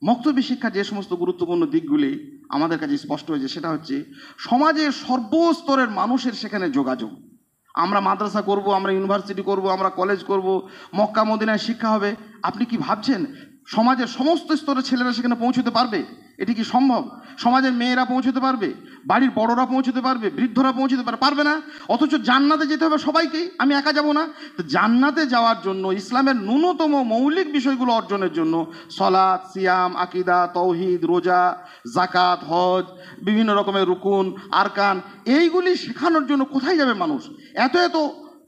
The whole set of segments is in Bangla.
মক্তব্য শিক্ষার যে সমস্ত গুরুত্বপূর্ণ দিকগুলি আমাদের কাছে স্পষ্ট হয়েছে সেটা হচ্ছে সমাজের সর্বস্তরের মানুষের সেখানে যোগাযোগ। আমরা মাদ্রাসা করব, আমরা ইউনিভার্সিটি করব, আমরা কলেজ করব, মক্কা মদিনায় শিক্ষা হবে। আপনি কি ভাবছেন সমাজের সমস্ত স্তরের ছেলেরা সেখানে পৌঁছতে পারবে? এটি কি সম্ভব? সমাজের মেয়েরা পৌঁছতে পারবে? বাড়ির বড়রা পৌঁছতে পারবে? বৃদ্ধরা পৌঁছতে পারবে না? অথচ জান্নাতে যেতে হবে সবাইকেই, আমি একা যাব না। তো জান্নাতে যাওয়ার জন্য ইসলামের ন্যূনতম মৌলিক বিষয়গুলো অর্জনের জন্য সলাৎ, সিয়াম, আকীদা, তৌহিদ, রোজা, জাকাত, হজ, বিভিন্ন রকমের রুকুন, আরকান, এইগুলি শেখানোর জন্য কোথায় যাবে মানুষ? এত এত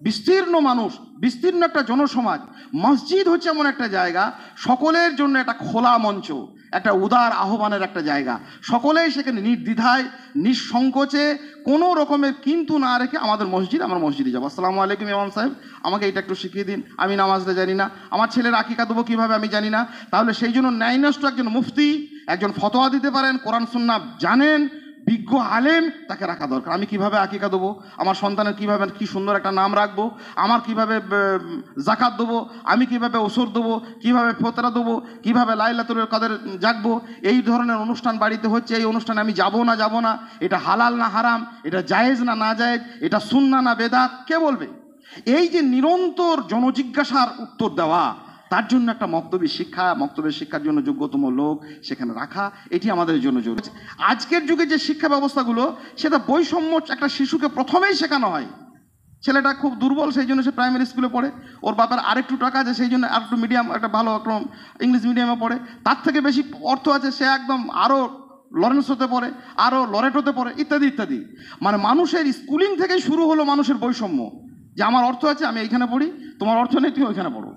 বিস্তীর্ণ মানুষ, বিস্তীর্ণ একটা জনসমাজ। মসজিদ হচ্ছে এমন একটা জায়গা, সকলের জন্য একটা খোলা মঞ্চ, একটা উদার আহ্বানের একটা জায়গা। সকলেই সেখানে নির্দ্বিধায়, নিঃসংকোচে, কোনো রকমের কিন্তু না রেখে আমার মসজিদে যাবো। আসসালামু আলাইকুম ইমাম সাহেব, আমাকে এটা একটু শিখিয়ে দিন, আমি নামাজটা জানি না, আমার ছেলের আকিকা দেবো কীভাবে আমি জানি না। তাহলে সেই জন্য ন্যায়নষ্ট একজন মুফতি, একজন ফতোয়া দিতে পারেন, কোরআন সুন্নাহ জানেন, বিজ্ঞ আলেম, তাকে রাখা দরকার। আমি কিভাবে আকিকা দেবো, আমার সন্তানের কিভাবে কি সুন্দর একটা নাম রাখবো, আমার কিভাবে জাকাত দেবো, আমি কিভাবে ওসর দেবো, কিভাবে ফতরা দেবো, কিভাবে লাইলাতুল কদর জাগবো, এই ধরনের অনুষ্ঠান বাড়িতে হচ্ছে, এই অনুষ্ঠানে আমি যাব না, এটা হালাল না হারাম, এটা জায়েজ না না জায়েজ, এটা সুন্নাহ না বেদাত, কে বলবে? এই যে নিরন্তর জনজিজ্ঞাসার উত্তর দেওয়া, তার জন্য একটা মক্তব্যের শিক্ষার জন্য যোগ্যতম লোক সেখানে রাখা, এটি আমাদের জন্য জরুরি। আজকের যুগে যে শিক্ষা ব্যবস্থাগুলো, সেটা বৈষম্য একটা শিশুকে প্রথমেই শেখানো হয়। ছেলেটা খুব দুর্বল, সেই জন্য সে প্রাইমারি স্কুলে পড়ে, ওর বাবার আরেকটু টাকা আছে সেই জন্য আরেকটু মিডিয়াম, একটা ভালো একটা ইংলিশ মিডিয়ামে পড়ে, তার থেকে বেশি অর্থ আছে সে একদম আরও লরেন্স হতে পড়ে, আরও লরেট হতে পড়ে, ইত্যাদি ইত্যাদি। মানে মানুষের স্কুলিং থেকে শুরু হলো মানুষের বৈষম্য, যে আমার অর্থ আছে আমি এইখানে পড়ি, তোমার অর্থ নেই তুমি ওইখানে পড়ো।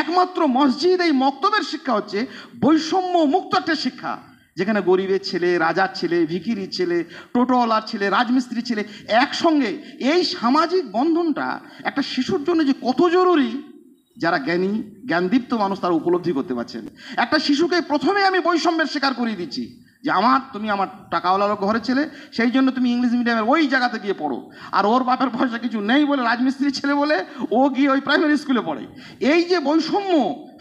একমাত্র মসজিদ, এই মক্তবের শিক্ষা হচ্ছে বৈষম্য মুক্ত একটা শিক্ষা, যেখানে গরিবের ছেলে, রাজার ছেলে, ভিখিরির ছেলে, টোটোওয়ালার ছেলে, রাজমিস্ত্রির ছেলে একসঙ্গে। এই সামাজিক বন্ধনটা একটা শিশুর জন্য যে কত জরুরি, যারা জ্ঞানদীপ্ত মানুষ তারা উপলব্ধি করতে পারছেন। একটা শিশুকে প্রথমে আমি বৈষম্যের শিকার করিয়ে দিচ্ছি, যে তুমি আমার টাকাওয়ালার ঘরের ছেলে, সেই জন্য তুমি ইংলিশ মিডিয়ামের ওই জায়গাতে গিয়ে পড়ো, আর ওর বাপের পয়সা কিছু নেই বলে, রাজমিস্ত্রির ছেলে বলে, ও গিয়ে ওই প্রাইমারি স্কুলে পড়ে। এই যে বৈষম্য,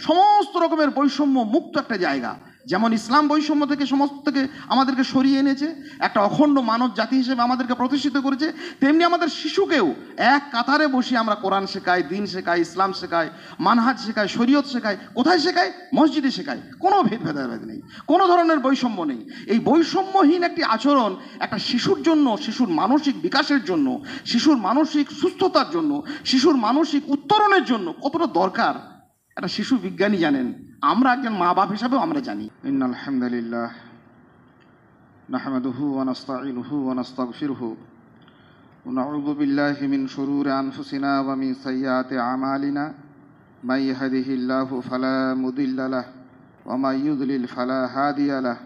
সমস্ত রকমের বৈষম্য মুক্ত একটা জায়গা, যেমন ইসলাম বৈষম্য থেকে সমস্ত থেকে আমাদেরকে সরিয়ে এনেছে, একটা অখণ্ড মানব জাতি হিসেবে আমাদেরকে প্রতিষ্ঠিত করেছে, তেমনি আমাদের শিশুকেও এক কাতারে বসিয়ে আমরা কোরআন শেখাই, দিন শেখাই, ইসলাম শেখাই, মানহাজ শেখাই, শরীয়ত শেখাই। কোথায় শেখাই? মসজিদে শেখাই। কোনো ভেদাভেদ নেই, কোনো ধরনের বৈষম্য নেই। এই বৈষম্যহীন একটি আচরণ একটা শিশুর জন্য, শিশুর মানসিক বিকাশের জন্য, শিশুর মানসিক সুস্থতার জন্য, শিশুর মানসিক উত্তরণের জন্য কতটা দরকার একটা শিশু বিজ্ঞানী জানেন, আমরা একজন মা বাপ হিসাবেও আমরা জানি। ইন্নাল হামদুলিল্লাহ নাহমাদুহু ওয়া নাস্তাঈনুহু ওয়া নাস্তাগফিরুহু ওয়া নাউযু বিল্লাহি মিন শুরুরি আনফুসিনা ওয়া মিন সাইয়্যাতি আমালিনা মান ইয়াহদিহিল্লাহু ফালা মুদিল্লা লাহু ওয়া মান ইউদ্লিল ফালা হাদিয়া লাহু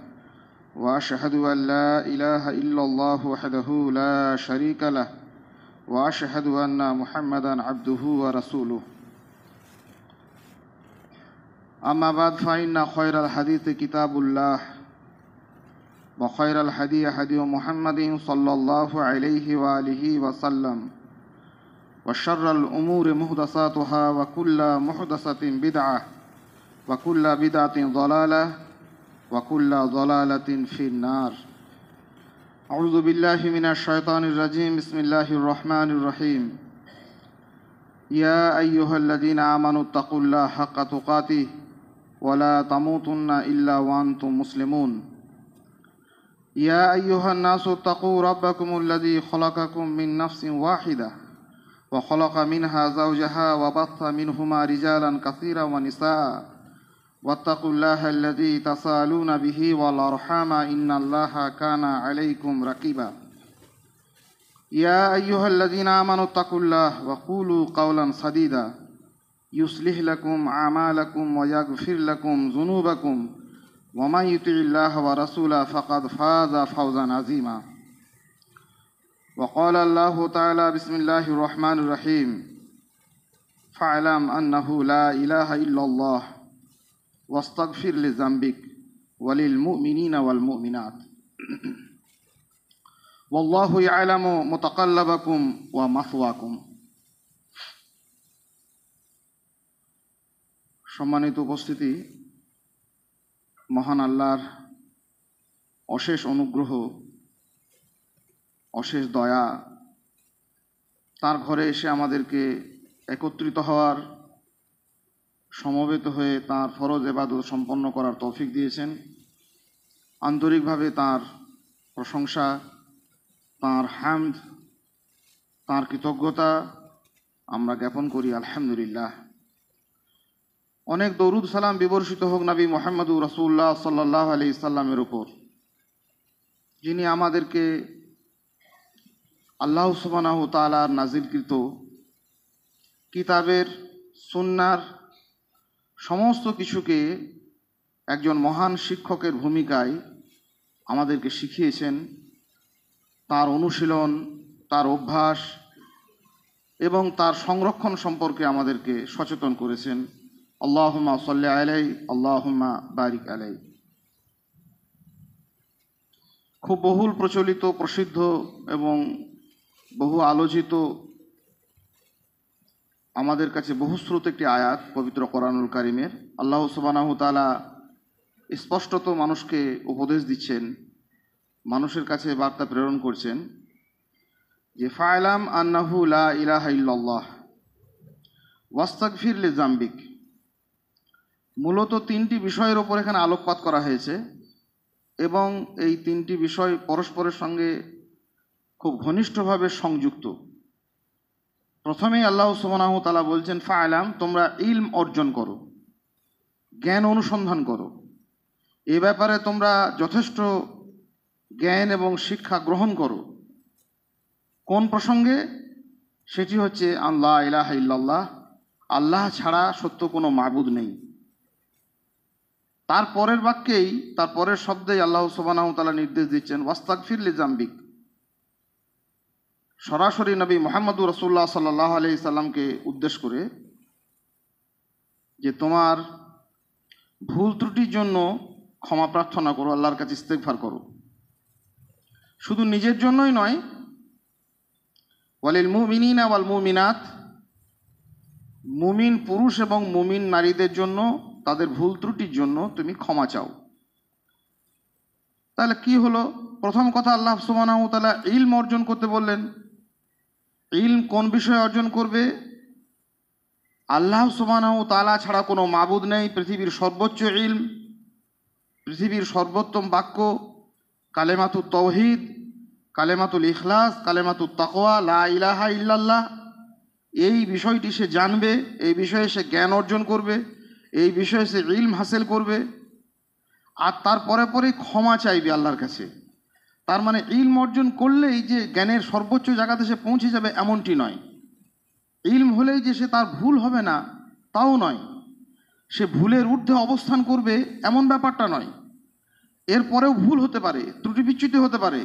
ওয়া আশহাদু আল লা ইলাহা ইল্লাল্লাহু ওয়াহদাহু লা শারীকা লাহু ওয়া আশহাদু আন্না মুহাম্মাদান আবদুহু ওয়া রাসূলুহু। أما بعد فإن خير الحديث كتاب الله وخير الهدي هدي محمد صلى الله عليه وآله وسلم وشر الأمور محدثاتها وكل محدثة بدعة وكل بدعة ضلالة وكل ضلالة في النار. أعوذ بالله من الشيطان الرجيم. بسم الله الرحمن الرحيم. يا أيها الذين آمنوا اتقوا الله حق تقاته ولا تموتن إلا وأنتم مسلمون. يا أيها الناس اتقوا ربكم الذي خلقكم من نفس واحدة وخلق منها زوجها وبث منهما رجالا كثيرا ونساء واتقوا الله الذي تساءلون به والأرحام إن الله كان عليكم رقيبا. يا أيها الذين آمنوا اتقوا الله وقولوا قولا سديدا يصلح لكم أعمالكم ويغفر لكم ذنوبكم ومن يطع الله ورسوله فقد فاز فوزا عظيما. وقال الله تعالى بسم الله الرحمن الرحيم فاعلم أنه لا إله إلا الله واستغفر لذنبك وللمؤمنين والمؤمنات والله يعلم متقلبكم ومثواكم. সম্মানিত উপস্থিতি, মহান আল্লাহর অশেষ অনুগ্রহ, অশেষ দয়া, তার ঘরে এসে আমাদেরকে একত্রিত হওয়ার, সমবেত হয়ে তার ফরজ ইবাদত সম্পন্ন করার তৌফিক দিয়েছেন। আন্তরিকভাবে তার প্রশংসা, তার হামদ, তার কৃতজ্ঞতা আমরা জ্ঞাপন করি। আলহামদুলিল্লাহ। অনেক দরুদ সালাম বিবর্ষিত হোক নবী মুহাম্মদুর রাসূলুল্লাহ সাল্লাল্লাহু আলাইহি সাল্লামের উপর, যিনি আমাদেরকে আল্লাহ সুবহানাহু ওয়া তাআলার নাজিলকৃত কিতাবের, সুন্নাহর সমস্ত কিছুকে একজন মহান শিক্ষকের ভূমিকায় আমাদেরকে শিখিয়েছেন। তার অনুশীলন, তার অভ্যাস এবং তার সংরক্ষণ সম্পর্কে আমাদেরকে সচেতন করেছেন। আল্লাহুম্মা সাল্লি আলাইহি, আল্লাহুম্মা বারিক আলাইহি। খুব বহুল প্রচলিত, প্রসিদ্ধ এবং বহু আলোচিত, আমাদের কাছে বহুশ্রুত একটি আয়াত পবিত্র কোরআনুল কারীমের। আল্লাহ সুবহানাহু ওয়া তাআলা স্পষ্টত মানুষকে উপদেশ দিচ্ছেন, মানুষের কাছে বার্তা প্রেরণ করছেন যে ফা'লাম আন্নাহু লা ইলাহা ইল্লাল্লাহ ওয়াস্তাগফির লিযামবিক। মূলত তিনটি বিষয়ের ওপর এখানে আলোকপাত করা হয়েছে এবং এই তিনটি বিষয় পরস্পরের সঙ্গে খুব ঘনিষ্ঠভাবে সংযুক্ত। প্রথমেই আল্লাহ সুবহানাহু ওয়া তাআলা বলছেন ফা'লাম, তোমরা ইলম অর্জন করো, জ্ঞান অনুসন্ধান করো। এ ব্যাপারে তোমরা যথেষ্ট জ্ঞান এবং শিক্ষা গ্রহণ করো। কোন প্রসঙ্গে? সেটি হচ্ছে আল্লাহ ইলাহা ইল্লাল্লাহ, আল্লাহ ছাড়া সত্য কোনো মাবুদ নেই। তার পরের বাক্যেই, তার পরের শব্দেই আল্লাহ সুবহানাহু ওয়া তাআলা নির্দেশ দিচ্ছেন ওয়াস্তাগফির লিযামবিক। সরাসরি নবী মুহাম্মদুর রাসূলুল্লাহ সাল্লাল্লাহু আলাইহি সাল্লামকে উদ্দেশ করে যে তোমার ভুল ত্রুটির জন্য ক্ষমা প্রার্থনা করো, আল্লাহর কাছে ইস্তেগফার করো। শুধু নিজের জন্যই নয়, ওয়ালিল মুমিনিনা ওয়াল মুমিনাত, মুমিন পুরুষ এবং মুমিন নারীদের জন্য তাদের ভুল ত্রুটির জন্য তুমি ক্ষমা চাও। তাহলে কি হলো? প্রথম কথা, আল্লাহ সুবহানাহু ওয়া তাআলা ইলম অর্জন করতে বললেন। ইলম কোন বিষয়ে অর্জন করবে? আল্লাহ সুবহানাহু ওয়া তাআলা ছাড়া কোনো মাবুদ নেই। পৃথিবীর সর্বোচ্চ ইলম, পৃথিবীর সর্বোত্তম বাক্য কালেমাতুত তাওহীদ, কালেমাতুল ইখলাস, কালেমাতুত তাকওয়া, লা ইলাহা ইল্লাল্লাহ। এই বিষয়টি সে জানবে, এই বিষয়ে সে জ্ঞান অর্জন করবে, এই বিষয়ে সে ইলম হাসিল করবে, আর তারপরে পরেই ক্ষমা চাইবে আল্লাহর কাছে। তার মানে ইলম অর্জন করলেই যে জ্ঞানের সর্বোচ্চ জায়গাতে সে পৌঁছে যাবে এমনটি নয়। ইলম হলেই যে সে তার ভুল হবে না তাও নয়, সে ভুলের ঊর্ধ্বে অবস্থান করবে এমন ব্যাপারটা নয়। এরপরেও ভুল হতে পারে, ত্রুটি বিচ্যুতি হতে পারে।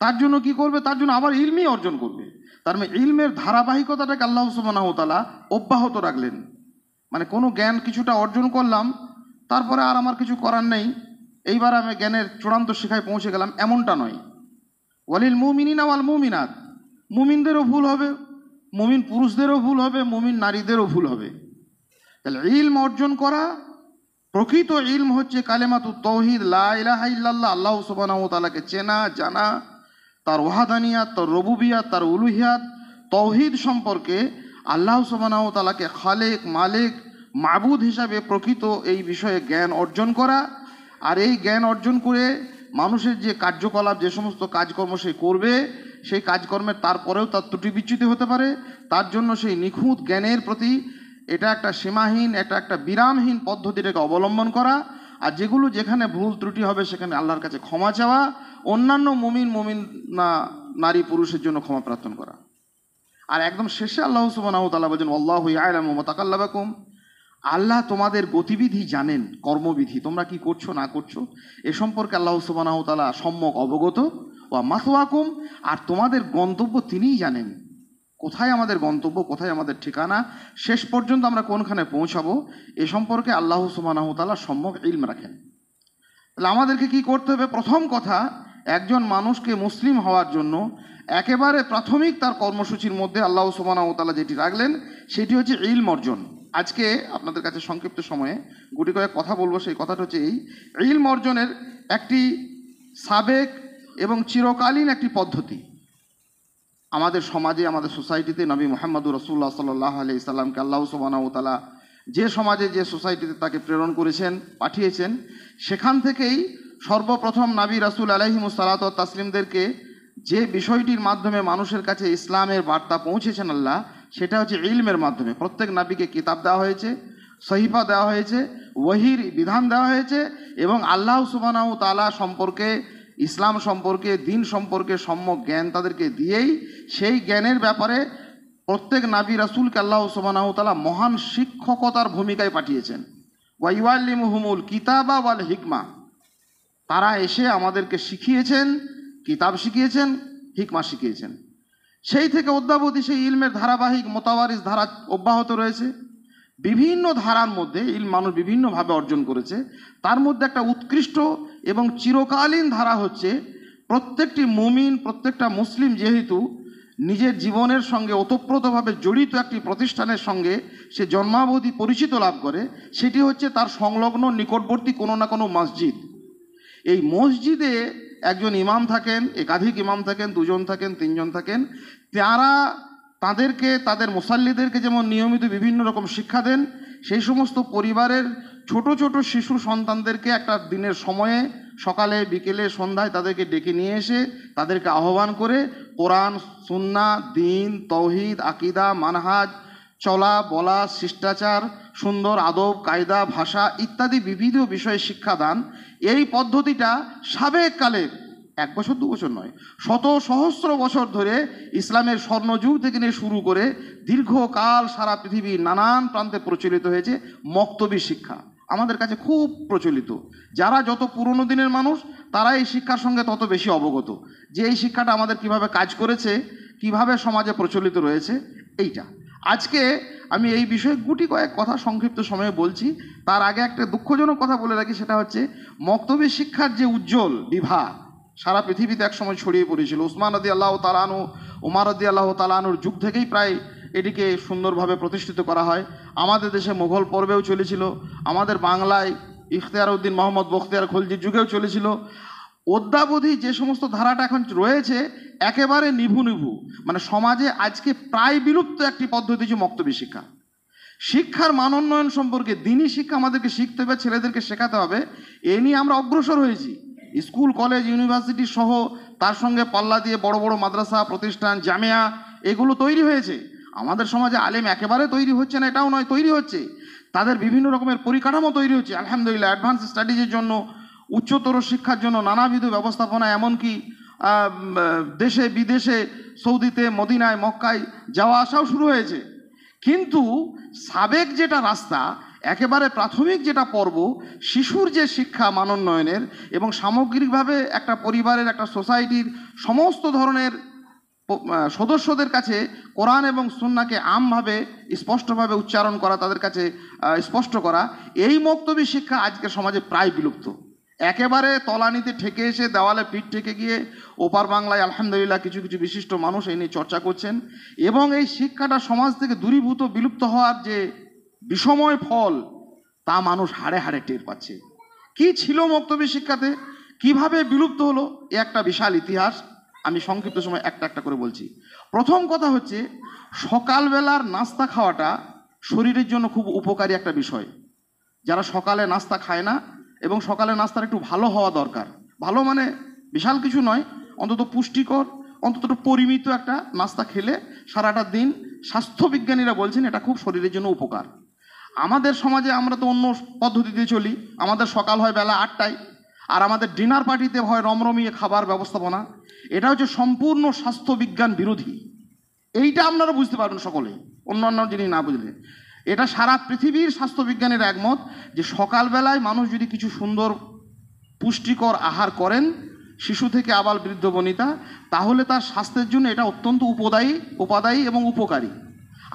তার জন্য কি করবে? তার জন্য আবার ইলমই অর্জন করবে। তার মানে ইলমের ধারাবাহিকতাটাকে আল্লাহ সুবহানাহু ওয়া তাআলা অব্যাহত রাখলেন। মানে কোনো জ্ঞান কিছুটা অর্জন করলাম, তারপরে আর আমার কিছু করার নেই, এইবার আমি জ্ঞানের চূড়ান্ত শিখায় পৌঁছে গেলাম, এমনটা নয়। ওয়ালিল মুমিনিনা ওয়াল মুমিনাত, মুমিনদেরও ভুল হবে, মুমিন পুরুষদেরও ভুল হবে, মুমিন নারীদেরও ভুল হবে। তাহলে ইলম অর্জন করা, প্রকৃত ইলম হচ্ছে কালেমাতুত তাওহীদ, লা ইলাহা ইল্লাল্লাহ, আল্লাহ সুবহানাহু ওয়া তাআলাকে চেনা জানা, তার ওয়াহাদানিয়াত, তার রুবুবিয়াত, তার উলুহিয়াত, তাওহীদ সম্পর্কে আল্লাহ সুবহানাহু ওয়া তাআলাকে খালেক, মালিক, মাবুদ হিসাবে প্রকৃত এই বিষয়ে জ্ঞান অর্জন করা। আর এই জ্ঞান অর্জন করে মানুষের যে কার্যকলাপ, যে সমস্ত কাজকর্ম সে করবে, সেই কাজকর্মের তারপরেও তার ত্রুটি বিচ্যুতি হতে পারে। তার জন্য সেই নিখুঁত জ্ঞানের প্রতি এটা একটা সীমাহীন, একটা বিরামহীন পদ্ধতিটাকে অবলম্বন করা। আর যেগুলো যেখানে ভুল ত্রুটি হবে সেখানে আল্লাহর কাছে ক্ষমা চাওয়া, অন্যান্য মুমিন নারী পুরুষের জন্য ক্ষমা প্রার্থনা করা। আর একদম শেষে আল্লাহ সুবহানাহু ওয়া তাআলা বলেন আল্লাহু ইয়ালামু মুতাকাল্লাবাকুম, আল্লাহ তোমাদের গতিবিধি জানেন, কর্মবিধি তোমরা কি করছো না করছো এ সম্পর্কে আল্লাহ সুবহানাহু ওয়া তাআলা সম্যক অবগত। ওয়া মাসওয়াকুম, আর তোমাদের গন্তব্য তিনিই জানেন, কোথায় আমাদের গন্তব্য, কোথায় আমাদের ঠিকানা, শেষ পর্যন্ত আমরা কোনখানে পৌঁছাবো, এ সম্পর্কে আল্লাহ সুবহানাহু ওয়া তাআলা সম্যক ইলম রাখেন। তাহলে আমাদেরকে কি করতে হবে? প্রথম কথা, একজন মানুষকে মুসলিম হওয়ার জন্য একেবারে প্রাথমিক তার কর্মসূচির মধ্যে আল্লাহ সুবহানাহু ওয়া তাআলা যেটি রাখলেন সেটি হচ্ছে ইলম অর্জন। আজকে আপনাদের কাছে সংক্ষিপ্ত সময়ে গুটি কয়েক কথা বলবো। সেই কথাটা হচ্ছে এই, ইলম অর্জনের একটি সাবেক এবং চিরকালীন একটি পদ্ধতি আমাদের সমাজে, আমাদের সোসাইটিতে নবী মুহাম্মদুর রাসূলুল্লাহ সাল্লাল্লাহু আলাইহি সাল্লামকে আল্লাহ সুবহানাহু ওয়া তাআলা যে সমাজে, যে সোসাইটিতে তাকে প্রেরণ করেছেন, পাঠিয়েছেন, সেখান থেকেই সর্বপ্রথম নবী রাসূল আলাইহিমুস সালাতু ওয়াত তাসলিমদেরকে যে বিষয়টির মাধ্যমে মানুষের কাছে ইসলামের বার্তা পৌঁছেছেন আল্লাহ, সেটা হচ্ছে ইলমের মাধ্যমে। প্রত্যেক নবীকে কিতাব দেওয়া হয়েছে, সহিফা দেওয়া হয়েছে, ওয়াহির বিধান দেওয়া হয়েছে, এবং আল্লাহ সুবহানাহু ওয়া তাআলা সম্পর্কে, ইসলাম সম্পর্কে, দিন সম্পর্কে সম্যক জ্ঞান তাদেরকে দিয়েই সেই জ্ঞানের ব্যাপারে প্রত্যেক নবী রাসূলকে আল্লাহ সুবহানাহু ওয়া তাআলা মহান শিক্ষকতার ভূমিকায় পাঠিয়েছেন। ওয়া ইউআল্লিমুহুমুল কিতাবা ওয়াল হিকমা, তারা এসে আমাদেরকে শিখিয়েছেন, কিতাব শিখিয়েছেন, হিকমা শিখিয়েছেন। সেই থেকে অদ্যাবধি সেই ইলমের ধারাবাহিক মোতাওয়ারিস ধারা অব্যাহত রয়েছে। বিভিন্ন ধারার মধ্যে ইলম মানুষ বিভিন্নভাবে অর্জন করেছে। তার মধ্যে একটা উৎকৃষ্ট এবং চিরকালীন ধারা হচ্ছে, প্রত্যেকটি মুমিন, প্রত্যেকটা মুসলিম যেহেতু নিজের জীবনের সঙ্গে ওতপ্রোতভাবে জড়িত একটি প্রতিষ্ঠানের সঙ্গে সে জন্মাবধি পরিচিত লাভ করে, সেটি হচ্ছে তার সংলগ্ন নিকটবর্তী কোনো না কোনো মসজিদ। এই মসজিদে একজন ইমাম থাকেন, একাধিক ইমাম থাকেন, দুজন থাকেন, তিনজন থাকেন। তারা তাদেরকে, তাদের মুসাল্লিদেরকে যেমন নিয়মিত বিভিন্ন রকম শিক্ষা দেন, সেই সমস্ত পরিবারের ছোট ছোট শিশু সন্তানদেরকে একটা দিনের সময়ে, সকালে, বিকেলে, সন্ধ্যায় তাদেরকে ডেকে নিয়ে এসে তাদেরকে আহ্বান করে কোরআন, সুন্নাহ, দ্বীন, তাওহীদ, আকীদা, মানহাজ, চলা বলা, শিষ্টাচার, সুন্দর আদব কায়দা, ভাষা ইত্যাদি বিবিধ বিষয়ে শিক্ষাদান। এই পদ্ধতিটা সাবেক কালের, 1 বছর 2 বছর নয়, শত সহস্র বছর ধরে ইসলামের স্বর্ণযুগ থেকে নিয়ে শুরু করে দীর্ঘকাল সারা পৃথিবীর নানান প্রান্তে প্রচলিত হয়েছে। মক্তবী শিক্ষা আমাদের কাছে খুব প্রচলিত। যারা যত পুরনো দিনের মানুষ, তারা এই শিক্ষার সঙ্গে তত বেশি অবগত যে এই শিক্ষাটা আমাদের কিভাবে কাজ করেছে, কিভাবে সমাজে প্রচলিত রয়েছে। এইটা আজকে আমি এই বিষয়ে গুটি কয়েক কথা সংক্ষিপ্ত সময়ে বলছি। তার আগে একটা দুঃখজনক কথা বলে রাখি, সেটা হচ্ছে মক্তবী শিক্ষার যে উজ্জ্বল বিভা সারা পৃথিবীতে একসময় ছড়িয়ে পড়েছিল। উসমান রাদিয়াল্লাহু তাআলা আনহু, ওমর রাদিয়াল্লাহু তাআলা আনহুর যুগ থেকেই প্রায় এটিকে সুন্দরভাবে প্রতিষ্ঠিত করা হয়। আমাদের দেশে মোগল পর্বেও চলেছিল, আমাদের বাংলায় ইখতিয়ার উদ্দিন মোহাম্মদ বখতিয়ার খলজির যুগেও চলেছিল। অদ্যাবধি যে সমস্ত ধারাটা এখন রয়েছে একেবারে নিভু নিভু, মানে সমাজে আজকে প্রায় বিলুপ্ত একটি পদ্ধতি হচ্ছে মক্তবী শিক্ষা। শিক্ষার মান উন্নয়ন সম্পর্কে, দিনী শিক্ষা আমাদেরকে শিখতে হবে, ছেলেদেরকে শেখাতে হবে, এ নিয়ে আমরা অগ্রসর হয়েছি। স্কুল, কলেজ, ইউনিভার্সিটি সহ তার সঙ্গে পাল্লা দিয়ে বড় বড় মাদ্রাসা প্রতিষ্ঠান, জামিয়া এগুলো তৈরি হয়েছে। আমাদের সমাজে আলেম একেবারে তৈরি হচ্ছে না এটাও নয়, তৈরি হচ্ছে। তাদের বিভিন্ন রকমের পরিকাঠামো তৈরি হচ্ছে আলহামদুলিল্লাহ। অ্যাডভান্স স্টাডিজের জন্য, উচ্চতর শিক্ষার জন্য নানাবিধ ব্যবস্থাপনা, এমনকি দেশে বিদেশে, সৌদিতে, মদিনায়, মক্কায় যাওয়া আসাও শুরু হয়েছে। কিন্তু সাবেক যেটা রাস্তা, একেবারে প্রাথমিক যেটা পর্ব, শিশুর যে শিক্ষা মানোন্নয়নের এবং সামগ্রিকভাবে একটা পরিবারের, একটা সোসাইটির সমস্ত ধরনের সদস্যদের কাছে কোরআন এবং সুন্নাহকে আমভাবে স্পষ্টভাবে উচ্চারণ করা, তাদের কাছে স্পষ্ট করা, এই মক্তবী শিক্ষা আজকের সমাজে প্রায় বিলুপ্ত। একেবারে তলানিতে ঠেকে এসে দেওয়ালে পিঠ ঠেকে গিয়ে ওপার বাংলায় আলহামদুলিল্লাহ কিছু কিছু বিশিষ্ট মানুষ এই নিয়ে চর্চা করছেন, এবং এই শিক্ষাটা সমাজ থেকে দূরীভূত, বিলুপ্ত হওয়ার যে বিষময় ফল, তা মানুষ হাড়ে হাড়ে টের পাচ্ছে। কি ছিল মক্তবী শিক্ষাতে, কিভাবে বিলুপ্ত হলো, এ একটা বিশাল ইতিহাস। আমি সংক্ষিপ্ত সময় একটা একটা করে বলছি। প্রথম কথা হচ্ছে, সকালবেলার নাস্তা খাওয়াটা শরীরের জন্য খুব উপকারী একটা বিষয়। যারা সকালে নাস্তা খায় না, এবং সকালে নাস্তার একটু ভালো হওয়া দরকার, ভালো মানে বিশাল কিছু নয়, অন্তত পুষ্টিকর, অন্তত পরিমিত একটা নাস্তা খেলে সারাটা দিন, স্বাস্থ্যবিজ্ঞানীরা বলছেন এটা খুব শরীরের জন্য উপকার। আমাদের সমাজে আমরা তো অন্য পদ্ধতিতে চলি। আমাদের সকাল হয় বেলা 8টায়, আর আমাদের ডিনার পার্টিতে হয় রমরমিয়ে খাবার ব্যবস্থাপনা। এটা হচ্ছে সম্পূর্ণ স্বাস্থ্যবিজ্ঞান বিরোধী। এইটা আপনারা বুঝতে পারবেন সকলেই, অন্যান্য যিনি না বুঝলে। এটা সারা পৃথিবীর স্বাস্থ্যবিজ্ঞানের একমত যে সকালবেলায় মানুষ যদি কিছু সুন্দর পুষ্টিকর আহার করেন, শিশু থেকে আবাল বৃদ্ধ বনিতা, তাহলে তার স্বাস্থ্যের জন্য এটা অত্যন্ত উপাদায়ী এবং উপকারী।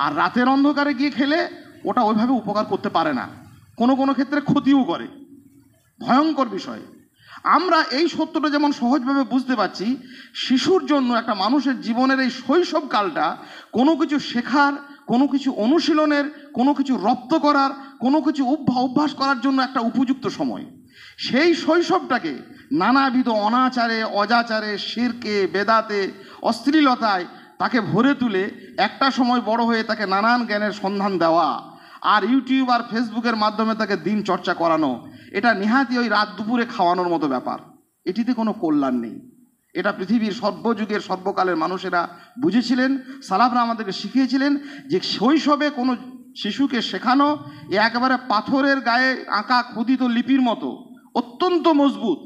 আর রাতের অন্ধকারে গিয়ে খেলে ওটা ওইভাবে উপকার করতে পারে না, কোনো কোনো ক্ষেত্রে ক্ষতিও করে, ভয়ঙ্কর বিষয়। আমরা এই সত্যটা যেমন সহজভাবে বুঝতে পারছি, শিশুর জন্য, একটা মানুষের জীবনের এই শৈশবকালটা কোনো কিছু শেখার, কোনো কিছু অনুশীলনের, কোনো কিছু রপ্ত করার, কোনো কিছু অভ্যাস করার জন্য একটা উপযুক্ত সময়। সেই শৈশবটাকে নানাবিধ অনাচারে, অজাচারে, শিরকে, বেদাতে, অশ্লীলতায় তাকে ভরে তুলে একটা সময় বড় হয়ে তাকে নানান জ্ঞানের সন্ধান দেওয়া আর ইউটিউব আর ফেসবুকের মাধ্যমে তাকে দিন চর্চা করানো, এটা নেহাতি ওই রাত দুপুরে খাওয়ানোর মতো ব্যাপার। এটিতে কোনো কল্যাণ নেই। এটা পৃথিবীর সর্বযুগের সর্বকালের মানুষেরা বুঝেছিলেন, সালাফরা আমাদেরকে শিখিয়েছিলেন যে শৈশবে কোনো শিশুকে শেখানো এ একেবারে পাথরের গায়ে আঁকা খোদিত লিপির মতো অত্যন্ত মজবুত।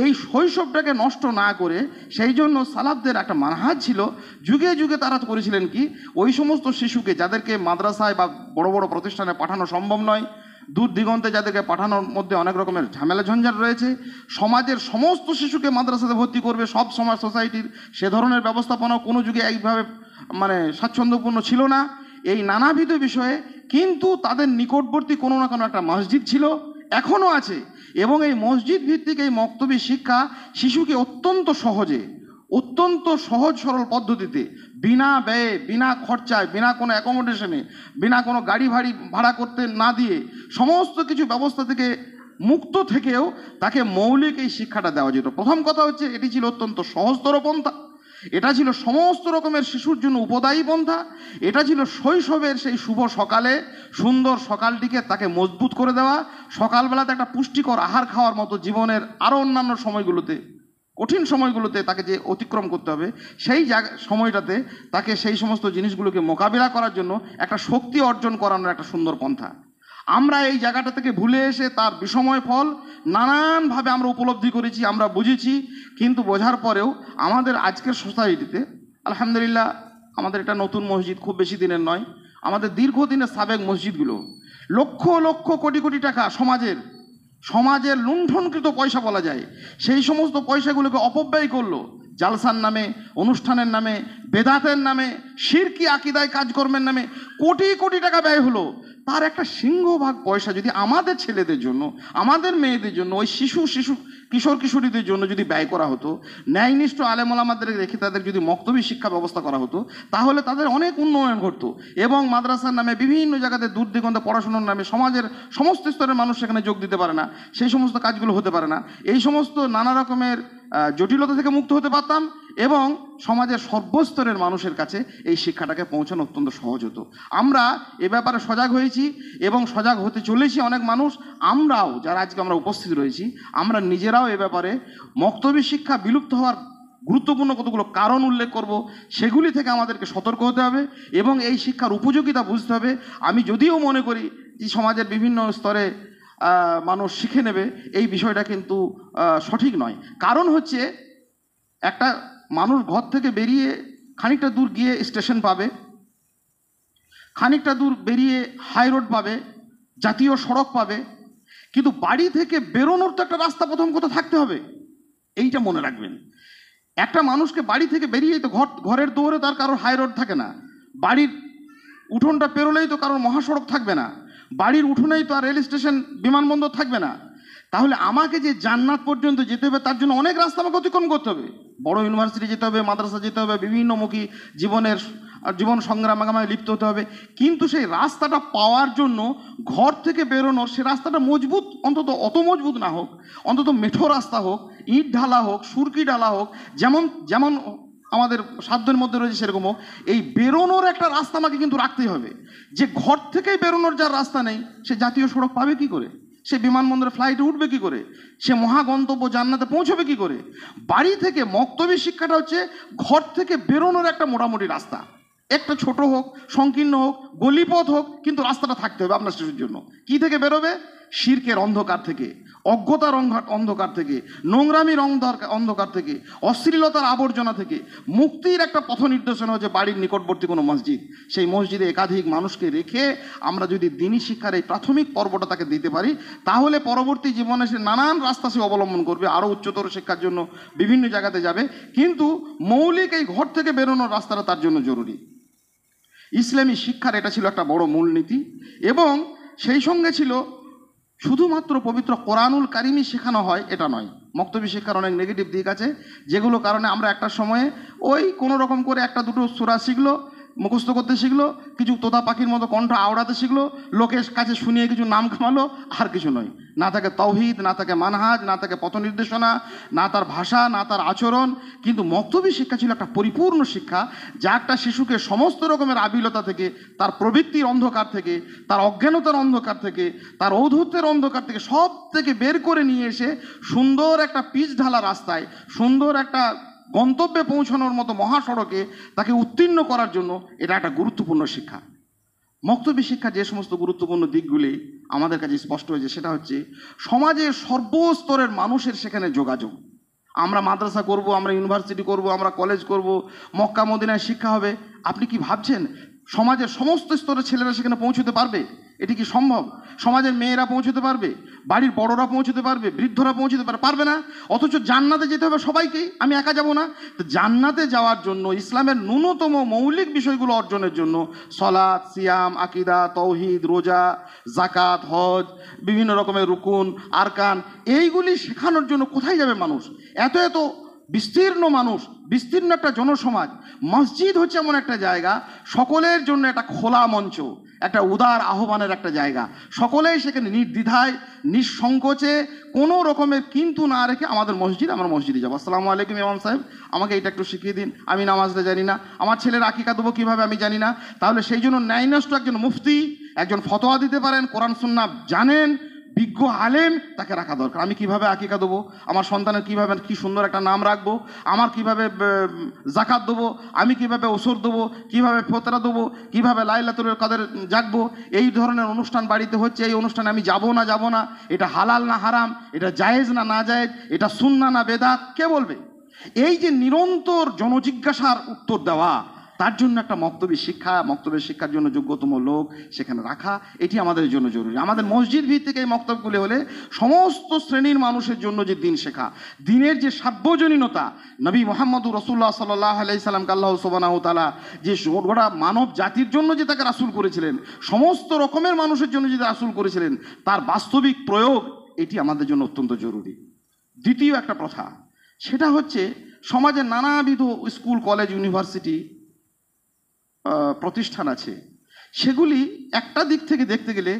এই শৈশবটাকে নষ্ট না করে সেই জন্য সালাফদের একটা মানহাজ ছিল, যুগে যুগে তারা করেছিলেন কি, ওই সমস্ত শিশুকে যাদেরকে মাদ্রাসায় বা বড় বড় প্রতিষ্ঠানে পাঠানো সম্ভব নয়, দূর দিগন্তে যাদেরকে পাঠানোর মধ্যে অনেক রকমের ঝামেলা ঝঞ্ঝাট রয়েছে, সমাজের সমস্ত শিশুকে মাদ্রাসাতে ভর্তি করবে, সব সমাজ সোসাইটির সে ধরনের ব্যবস্থাপনা কোনো যুগে এইভাবে স্বাচ্ছন্দ্যপূর্ণ ছিল না। এই নানাবিধ বিষয়ে কিন্তু তাদের নিকটবর্তী কোনো না কোনো একটা মসজিদ ছিল, এখনও আছে, এবং এই মসজিদ ভিত্তিক এই মক্তবী শিক্ষা শিশুকে অত্যন্ত সহজে, অত্যন্ত সহজ সরল পদ্ধতিতে, বিনা ব্যয়ে, বিনা খরচায়, বিনা কোনো অ্যাকোমোডেশনে, বিনা কোনো গাড়ি ভাড়া করতে না দিয়ে সমস্ত কিছু ব্যবস্থা থেকে মুক্ত থেকেও তাকে মৌলিক এই শিক্ষাটা দেওয়া যেত। প্রথম কথা হচ্ছে এটি ছিল অত্যন্ত সহজতর পন্থা, এটা ছিল সমস্ত রকমের শিশুর জন্য উপদায়ী পন্থা, এটা ছিল শৈশবের সেই শুভ সকালে সুন্দর সকালটিকে তাকে মজবুত করে দেওয়া, সকালবেলাতে একটা পুষ্টিকর আহার খাওয়ার মতো জীবনের আরও অন্যান্য সময়গুলোতে, কঠিন সময়গুলোতে তাকে যে অতিক্রম করতে হবে সেই সময়টাতে তাকে সেই সমস্ত জিনিসগুলোকে মোকাবিলা করার জন্য একটা শক্তি অর্জন করানোর একটা সুন্দর পন্থা। আমরা এই জায়গাটা থেকে ভুলে এসে তার বিষময় ফল নানানভাবে আমরা উপলব্ধি করেছি, আমরা বুঝেছি, কিন্তু বোঝার পরেও আমাদের আজকের সোসাইটিতে আলহামদুলিল্লাহ আমাদের এটা নতুন মসজিদ, খুব বেশি দিনের নয়, আমাদের দীর্ঘদিনের সাবেক মসজিদগুলো লক্ষ লক্ষ কোটি কোটি টাকা সমাজের লুণ্ঠনকৃত পয়সা বলা যায়, সেই সমস্ত পয়সাগুলোকে অপব্যয় করলো জালসার নামে, অনুষ্ঠানের নামে, বেদাতের নামে, শিরকি আকিদায় কাজকর্মের নামে কোটি কোটি টাকা ব্যয় হলো। তার একটা সিংহভাগ পয়সা যদি আমাদের ছেলেদের জন্য, আমাদের মেয়েদের জন্য, ওই কিশোর কিশোরীদের জন্য যদি ব্যয় করা হতো, ন্যায়নিষ্ঠ আলেম ওলামাদের রেখে তাদের যদি মক্তবী শিক্ষা ব্যবস্থা করা হতো, তাহলে তাদের অনেক উন্নয়ন ঘটতো এবং মাদ্রাসার নামে বিভিন্ন জায়গাতে দূর দিগন্তে পড়াশোনার নামে সমাজের সমস্ত স্তরের মানুষ সেখানে যোগ দিতে পারে না, সেই সমস্ত কাজগুলো হতে পারে না। এই সমস্ত নানা রকমের জটিলতা থেকে মুক্ত হতে পারতাম এবং সমাজের সর্বস্তরের মানুষের কাছে এই শিক্ষাটাকে পৌঁছানো অত্যন্ত সহজ হতো। আমরা এ ব্যাপারে সজাগ হয়েছি এবং সজাগ হতে চলেছি অনেক মানুষ। আমরাও যারা আজকে আমরা উপস্থিত রয়েছি, আমরা নিজেরাও এ ব্যাপারে মক্তবী শিক্ষা বিলুপ্ত হওয়ার গুরুত্বপূর্ণ কতগুলো কারণ উল্লেখ করব, সেগুলি থেকে আমাদেরকে সতর্ক হতে হবে এবং এই শিক্ষার উপযোগিতা বুঝতে হবে। আমি যদিও মনে করি যে সমাজের বিভিন্ন স্তরে মানুষ শিখে নেবে, এই বিষয়টা কিন্তু সঠিক নয়। কারণ হচ্ছে একটা মানুষ ঘর থেকে বেরিয়ে খানিকটা দূর গিয়ে স্টেশন পাবে, খানিকটা দূর বেরিয়ে হাই রোড পাবে, জাতীয় সড়ক পাবে, কিন্তু বাড়ি থেকে বেরোনোর তো একটা রাস্তা প্রথম কোথাও থাকতে হবে, এইটা মনে রাখবেন। একটা মানুষকে বাড়ি থেকে বেরিয়েই তো ঘরের দৌড়ে তার কারোর হাই রোড থাকে না, বাড়ির উঠোনটা পেরোলেই তো কারোর মহাসড়ক থাকবে না, বাড়ির উঠোনেই তো আর রেল স্টেশন, বিমানবন্দর থাকবে না। তাহলে আমাকে যে জান্নাত পর্যন্ত যেতে হবে তার জন্য অনেক রাস্তা আমাকে অতিক্রম করতে হবে। বড় ইউনিভার্সিটি যেতে হবে, মাদ্রাসা যেতে হবে, বিভিন্নমুখী জীবন সংগ্রামে লিপ্ত হতে হবে, কিন্তু সেই রাস্তাটা পাওয়ার জন্য ঘর থেকে বেরোনোর সে রাস্তাটা মজবুত, অন্তত অত মজবুত না হোক, অন্তত মেঠো রাস্তা হোক, ইট ঢালা হোক, সুরকি ঢালা হোক, যেমন আমাদের সাধ্যের মধ্যে রয়েছে সেরকম হোক, এই বেরোনোর একটা রাস্তা আমাকে কিন্তু রাখতেই হবে। যে ঘর থেকেই বেরোনোর যার রাস্তা নেই, সে জাতীয় সড়ক পাবে কি করে? সে বিমানবন্দরে ফ্লাইটে উঠবে কি করে? সে মহাগন্তব্য জান্নাতে পৌঁছবে কি করে? বাড়ি থেকে মক্তবী শিক্ষাটা হচ্ছে ঘর থেকে বেরোনোর একটা মোটামুটি রাস্তা, একটা ছোট হোক, সংকীর্ণ হোক, গলিপথ হোক, কিন্তু রাস্তাটা থাকতে হবে আপনার শিশুর জন্য। কি থেকে বেরোবে? শিরকের অন্ধকার থেকে, অজ্ঞতার অন্ধকার থেকে, নোংরামির অন্ধকার থেকে, অশ্লীলতার আবর্জনা থেকে মুক্তির একটা পথ নির্দেশনা হচ্ছে বাড়ির নিকটবর্তী কোনো মসজিদ। সেই মসজিদে একাধিক মানুষকে রেখে আমরা যদি দ্বীনি শিক্ষার এই প্রাথমিক পর্বটা তাকে দিতে পারি, তাহলে পরবর্তী জীবনে সে নানান রাস্তা সে অবলম্বন করবে, আরও উচ্চতর শিক্ষার জন্য বিভিন্ন জায়গাতে যাবে, কিন্তু মৌলিক এই ঘর থেকে বেরোনোর রাস্তাটা তার জন্য জরুরি। ইসলামী শিক্ষার এটা ছিল একটা বড় মূলনীতি এবং সেই সঙ্গে ছিল শুধুমাত্র পবিত্র কোরআনুল কারিমই শেখানো হয় এটা নয়। মক্তবী শিক্ষার অনেক নেগেটিভ দিক আছে, যেগুলো কারণে আমরা একটা সময়ে ওই কোনো রকম করে একটা দুটো সূরা শিখলো, মুখস্থ করতে শিখলো, কিছু তোতা পাখির মতো কণ্ঠ আওড়াতে শিখলো, লোকের কাছে শুনিয়ে কিছু নাম কামালো, আর কিছু নয়। না থাকে তাওহীদ, না থাকে মানহাজ, না থাকে পথ নির্দেশনা, না তার ভাষা, না তার আচরণ। কিন্তু মক্তবী শিক্ষা ছিল একটা পরিপূর্ণ শিক্ষা, যা একটা শিশুকে সমস্ত রকমের আবিলতা থেকে, তার প্রবৃত্তির অন্ধকার থেকে, তার অজ্ঞানতার অন্ধকার থেকে, তার ঔদ্ধত্যের অন্ধকার থেকে সব থেকে বের করে নিয়ে এসে সুন্দর একটা পিচ ঢালা রাস্তায়, সুন্দর একটা গন্তব্যে পৌঁছানোর মতো মহাসড়কে তাকে উত্তীর্ণ করার জন্য এটা একটা গুরুত্বপূর্ণ শিক্ষা। মক্তবী শিক্ষার যে সমস্ত গুরুত্বপূর্ণ দিকগুলি আমাদের কাছে স্পষ্ট হয়েছে, সেটা হচ্ছে সমাজের সর্বস্তরের মানুষের সেখানে যোগাযোগ। আমরা মাদ্রাসা করব, আমরা ইউনিভার্সিটি করব, আমরা কলেজ করব, মক্কা মদিনায় শিক্ষা হবে। আপনি কি ভাবছেন সমাজের সমস্ত স্তরের ছেলেরা সেখানে পৌঁছতে পারবে? এটি কি সম্ভব? সমাজের মেয়েরা পৌঁছতে পারবে? বাড়ির বড়রা পৌঁছতে পারবে? বৃদ্ধরা পৌঁছতে পারবে না? অথচ জান্নাতে যেতে হবে সবাইকেই, আমি একা যাব না। তো জান্নাতে যাওয়ার জন্য ইসলামের ন্যূনতম মৌলিক বিষয়গুলো অর্জনের জন্য সলাত, সিয়াম, আকীদা, তাওহীদ, রোজা, যাকাত, হজ, বিভিন্ন রকমের রুকুন, আরকান, এইগুলি শেখানোর জন্য কোথায় যাবে মানুষ? এত এত বিস্তীর্ণ মানুষ, বিস্তীর্ণ একটা জনসমাজ। মসজিদ হচ্ছে এমন একটা জায়গা, সকলের জন্য একটা খোলা মঞ্চ, একটা উদার আহ্বানের একটা জায়গা। সকলেই সেখানে নির্দ্বিধায়, নিঃসংকোচে, কোনো রকমের কিন্তু না রেখে আমরা মসজিদে যাবো। আসসালামু আলাইকুম ইমাম সাহেব, আমাকে এটা একটু শিখিয়ে দিন, আমি নামাজটা জানি না, আমার ছেলের আকিকা দেবো কীভাবে আমি জানি না। তাহলে সেই জন্য ন্যায়নিষ্ঠ একজন মুফতি, একজন ফতোয়া দিতে পারেন, কোরআন সুন্নাহ জানেন, বিজ্ঞ আলেম, তাকে রাখা দরকার। আমি কিভাবে আকিকা দেবো, আমার সন্তানের কিভাবে কি সুন্দর একটা নাম রাখবো, আমার কিভাবে জাকাত দেবো, আমি কিভাবে ওসর দেবো, কিভাবে ফতরা দেবো, কিভাবে লাইলাতুল কদর জাগবো, এই ধরনের অনুষ্ঠান বাড়িতে হচ্ছে, এই অনুষ্ঠানে আমি যাব না, এটা হালাল না হারাম, এটা জায়েজ না না জায়েজ, এটা সুন্নাহ না বেদাত, কে বলবে? এই যে নিরন্তর জনজিজ্ঞাসার উত্তর দেওয়া, তার জন্য একটা মক্তবী শিক্ষা, মক্তবের শিক্ষার জন্য যোগ্যতম লোক সেখানে রাখা, এটি আমাদের জন্য জরুরি। আমাদের মসজিদ ভিত্তিক এই মক্তবগুলি হলে সমস্ত শ্রেণীর মানুষের জন্য যে দিন শেখা, দিনের যে সার্বজনীনতা, নবী মুহাম্মদুর রাসূলুল্লাহ সাল্লাল্লাহু আলাইহি সাল্লামকে আল্লাহ সুবহানাহু ওয়া তাআলা যে গোটা মানব জাতির জন্য যে তাকে রাসূল করেছিলেন, সমস্ত রকমের মানুষের জন্য যে রাসূল করেছিলেন, তার বাস্তবিক প্রয়োগ, এটি আমাদের জন্য অত্যন্ত জরুরি। দ্বিতীয় একটা প্রথা, সেটা হচ্ছে সমাজের নানাবিধ স্কুল, কলেজ, ইউনিভার্সিটি, প্রতিষ্ঠান আছে, সেগুলি একটা দিক থেকে দেখতে গেলে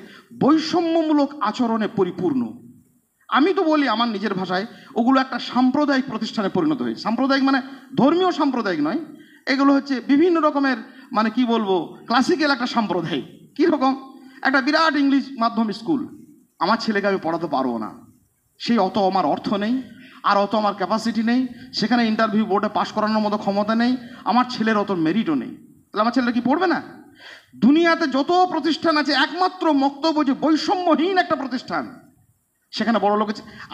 বৈষম্যমূলক আচরণে পরিপূর্ণ। আমি তো বলি আমার নিজের ভাষায়, ওগুলো একটা সাম্প্রদায়িক প্রতিষ্ঠানে পরিণত হয়েছে। সাম্প্রদায়িক মানে ধর্মীয় সাম্প্রদায়িক নয়, এগুলো হচ্ছে বিভিন্ন রকমের, মানে কি বলবো, ক্লাসিক্যাল একটা সাম্প্রদায়িক। কীরকম? একটা বিরাট ইংলিশ মাধ্যম স্কুল, আমার ছেলেকে আমি পড়াতে পারবো না, সেই অত আমার অর্থ নেই, আর অত আমার ক্যাপাসিটি নেই, সেখানে ইন্টারভিউ বোর্ডে পাশ করানোর মতো ক্ষমতা নেই, আমার ছেলের অত মেরিটও নেই, তাহলে আমার ছেলেরা কি পড়বে না? দুনিয়াতে যত প্রতিষ্ঠান আছে, একমাত্র মক্তব্য যে বৈষম্যহীন একটা প্রতিষ্ঠান, সেখানে বড় লোক।